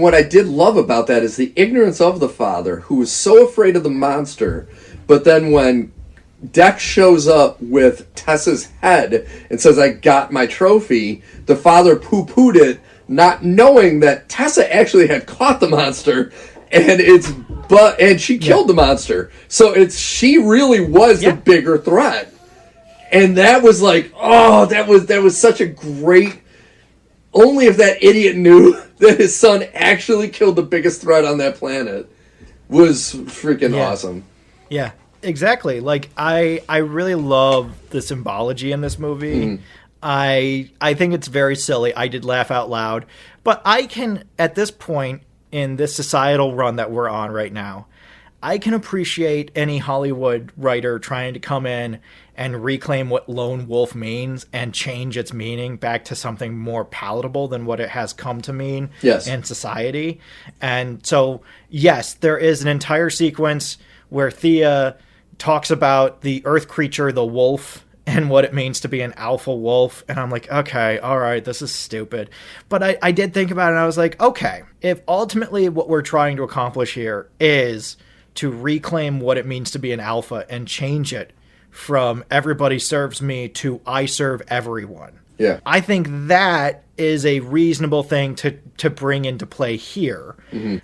what I did love about that is the ignorance of the father, who was so afraid of the monster, but then when Deck shows up with Tessa's head and says, I got my trophy, the father poo-pooed it, not knowing that Tessa actually had caught the monster, and she killed the monster. So she really was the bigger threat. And that was like, oh, that was such a great. Only if that idiot knew that his son actually killed the biggest threat on that planet was freaking awesome. Yeah, exactly. Like, I really love the symbology in this movie. I think it's very silly. I did laugh out loud. But I can, at this point in this societal run that we're on right now, I can appreciate any Hollywood writer trying to come in and reclaim what lone wolf means and change its meaning back to something more palatable than what it has come to mean in society. And so, yes, there is an entire sequence where Thea talks about the earth creature, the wolf, and what it means to be an alpha wolf. And I'm like, okay, all right, this is stupid. But I did think about it, and I was like, okay, if ultimately what we're trying to accomplish here is to reclaim what it means to be an alpha and change it from everybody serves me to I serve everyone. Yeah. I think that is a reasonable thing to bring into play here.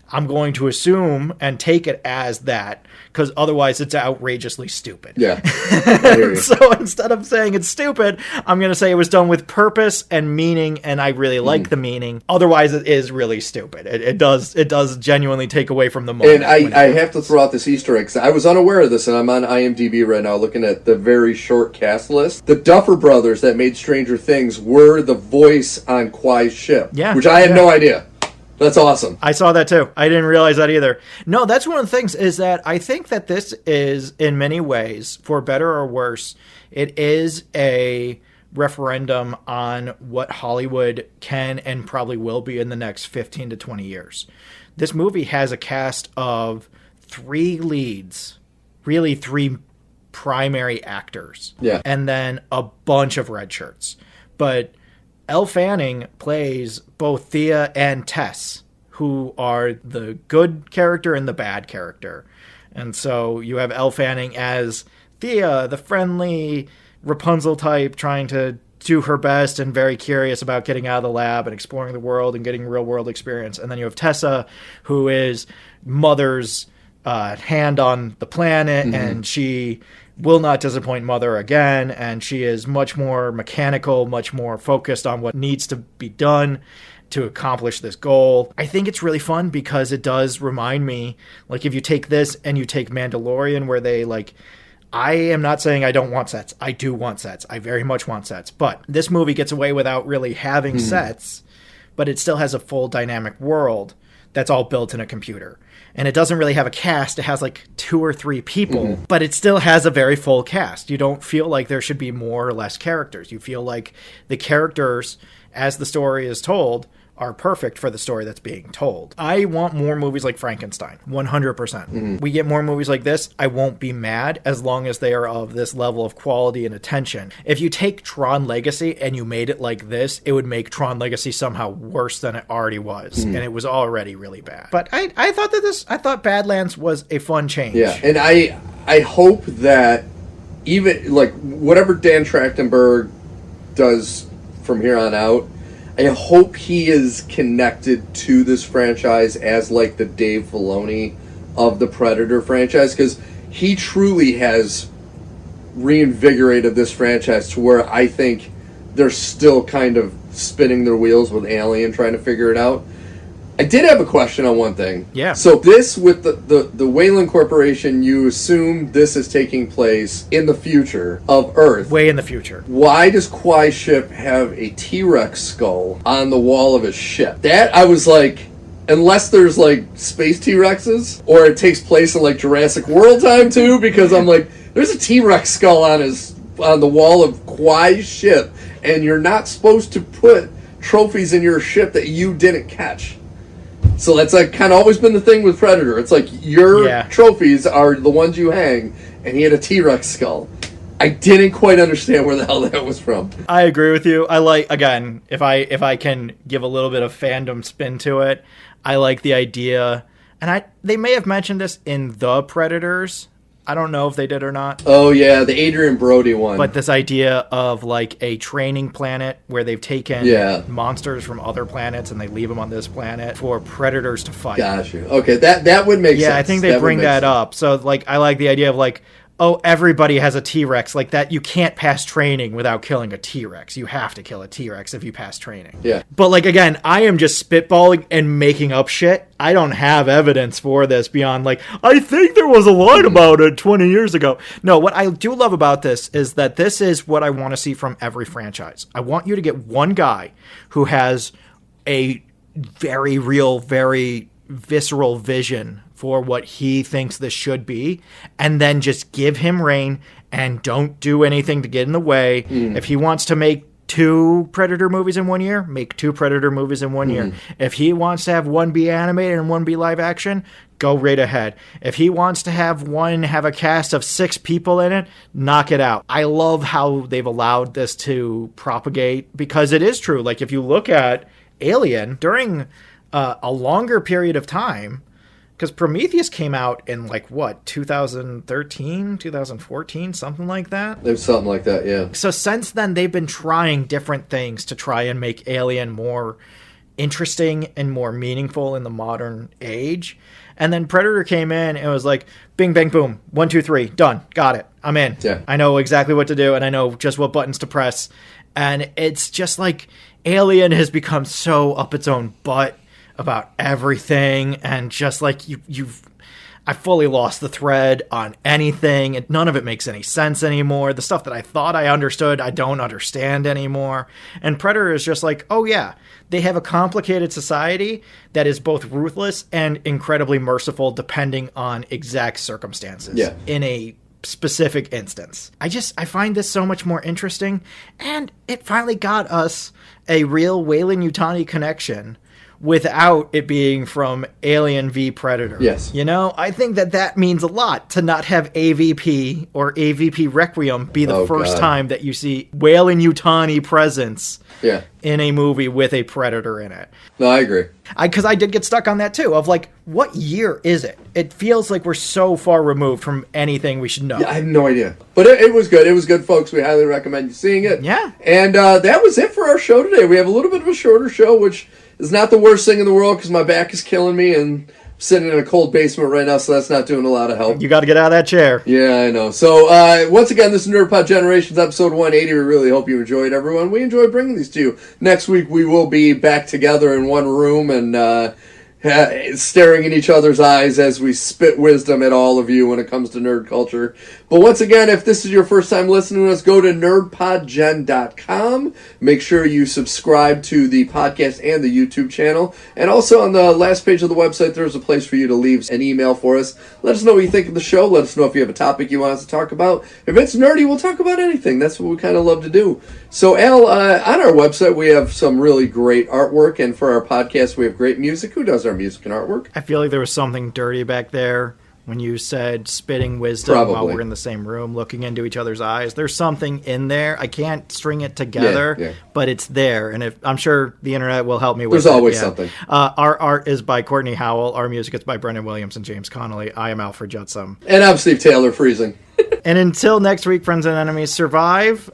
I'm going to assume and take it as that, because otherwise it's outrageously stupid. Yeah. I hear you. So instead of saying it's stupid, I'm going to say it was done with purpose and meaning, and I really like the meaning. Otherwise, it is really stupid. It does genuinely take away from the moment. And I have to throw out this Easter egg, 'cause I was unaware of this, and I'm on IMDb right now looking at the very short cast list. The Duffer Brothers that made Stranger Things were the voice on Kwai's ship, which I had no idea. That's awesome. I saw that too. I didn't realize that either. No, that's one of the things, is that I think that this is, in many ways, for better or worse, it is a referendum on what Hollywood can and probably will be in the next 15 to 20 years. This movie has a cast of 3 leads, really 3 primary actors, and then a bunch of red shirts. But Elle Fanning plays both Thea and Tess, who are the good character and the bad character. And so you have Elle Fanning as Thea, the friendly Rapunzel type, trying to do her best and very curious about getting out of the lab and exploring the world and getting real world experience. And then you have Tessa, who is Mother's hand on the planet, and she will not disappoint Mother again, and she is much more mechanical, much more focused on what needs to be done to accomplish this goal. I think it's really fun because it does remind me, like, if you take this and you take Mandalorian, where they, like, I am not saying I don't want sets. I do want sets. I very much want sets. But this movie gets away without really having sets, but it still has a full dynamic world that's all built in a computer. And it doesn't really have a cast. It has like 2 or 3 people, but it still has a very full cast. You don't feel like there should be more or less characters. You feel like the characters, as the story is told, are perfect for the story that's being told. I want more movies like Frankenstein, 100%. We get more movies like this, I won't be mad, as long as they are of this level of quality and attention. If you take Tron Legacy and you made it like this, it would make Tron Legacy somehow worse than it already was, and it was already really bad. But I thought Badlands was a fun change. Yeah, and I hope that even, like, whatever Dan Trachtenberg does from here on out, I hope he is connected to this franchise as, like, the Dave Filoni of the Predator franchise, because he truly has reinvigorated this franchise to where I think they're still kind of spinning their wheels with Alien, trying to figure it out. I did have a question on one thing. Yeah. So this, with the Wayland Corporation, you assume this is taking place in the future of Earth. Way in the future. Why does Kwai's ship have a T-Rex skull on the wall of his ship? That, I was like, unless there's, like, space T-Rexes, or it takes place in, like, Jurassic World time, too, because I'm like, there's a T-Rex skull on the wall of Kwai's ship, and you're not supposed to put trophies in your ship that you didn't catch. So that's, like, kind of always been the thing with Predator. It's like, your trophies are the ones you hang, and he had a T-Rex skull. I didn't quite understand where the hell that was from. I agree with you. I like, again, if I can give a little bit of fandom spin to it, I like the idea, and they may have mentioned this in The Predators. I don't know if they did or not. Oh, yeah, the Adrian Brody one. But this idea of, like, a training planet where they've taken monsters from other planets and they leave them on this planet for predators to fight. Got you. Okay, that would make sense. Yeah, I think they bring that up. So, like, I like the idea of, like, oh, everybody has a T-Rex. Like, that, you can't pass training without killing a T-Rex. You have to kill a T-Rex if you pass training. Yeah. But, like, again, I am just spitballing and making up shit. I don't have evidence for this beyond, like, I think there was a line about it 20 years ago. No, what I do love about this is that this is what I want to see from every franchise. I want you to get one guy who has a very real, very visceral vision for what he thinks this should be, and then just give him rein and don't do anything to get in the way. If he wants to make 2 Predator movies in 1 year, make 2 Predator movies in 1 year. If he wants to have one be animated and one be live action, go right ahead. If he wants to have one have a cast of 6 people in it, knock it out. I love how they've allowed this to propagate, because it is true. Like, if you look at Alien, during a longer period of time, because Prometheus came out in, like, what, 2013, 2014, something like that? There's something like that, yeah. So since then, they've been trying different things to try and make Alien more interesting and more meaningful in the modern age. And then Predator came in and was like, bing, bang, boom, 1, 2, 3, done, got it, I'm in. Yeah. I know exactly what to do, and I know just what buttons to press. And it's just like Alien has become so up its own butt about everything, and just like I fully lost the thread on anything, and none of it makes any sense anymore. The stuff that I thought I understood, I don't understand anymore. And Predator is just like, oh yeah, they have a complicated society that is both ruthless and incredibly merciful depending on exact circumstances in a specific instance. I find this so much more interesting, and it finally got us a real Weyland-Yutani connection without it being from Alien v Predator. Yes. You know, I think that means a lot to not have AVP or AVP Requiem be the first time that you see Weyland-Yutani presence in a movie with a Predator in it. No, I agree. Because I did get stuck on that too, of like, what year is it? It feels like we're so far removed from anything we should know. Yeah, I have no idea. But it was good. It was good, folks. We highly recommend you seeing it. Yeah. And that was it for our show today. We have a little bit of a shorter show, which is not the worst thing in the world because my back is killing me and I'm sitting in a cold basement right now, so that's not doing a lot of help. You got to get out of that chair. Yeah, I know. So, once again, this is NerdPod Generations, episode 180. We really hope you enjoyed, everyone. We enjoyed bringing these to you. Next week, we will be back together in one room and staring in each other's eyes as we spit wisdom at all of you when it comes to nerd culture. But once again, if this is your first time listening to us, go to nerdpodgen.com. Make sure you subscribe to the podcast and the YouTube channel. And also on the last page of the website, there's a place for you to leave an email for us. Let us know what you think of the show. Let us know if you have a topic you want us to talk about. If it's nerdy, we'll talk about anything. That's what we kind of love to do. So, Al, on our website, we have some really great artwork. And for our podcast, we have great music. Who does our music and artwork? I feel like there was something dirty back there when you said spitting wisdom while we're in the same room looking into each other's eyes. There's something in there. I can't string it together, but it's there. And I'm sure the internet will help me with it. There's always something. Our art is by Kortney Howell. Our music is by Brendan Williams and James Connolly. I am Alfred Judson. And I'm Steve Taylor Freezing. And until next week, friends and enemies, survive,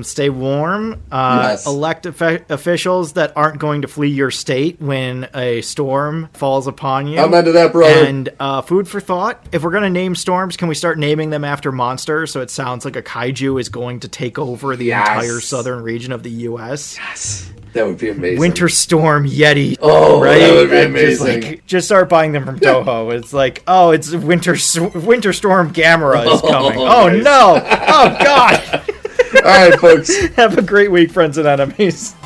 stay warm, elect officials that aren't going to flee your state when a storm falls upon you. I'm into that, brother. And food for thought, if we're going to name storms, can we start naming them after monsters so it sounds like a kaiju is going to take over the entire southern region of the U.S.? Yes. That would be amazing. Winter Storm Yeti. Oh, right? That would be amazing. Just start buying them from Toho. It's like, oh, it's Winter Storm Gamera is coming. Oh, nice. No. Oh, God. All right, folks. Have a great week, friends and enemies.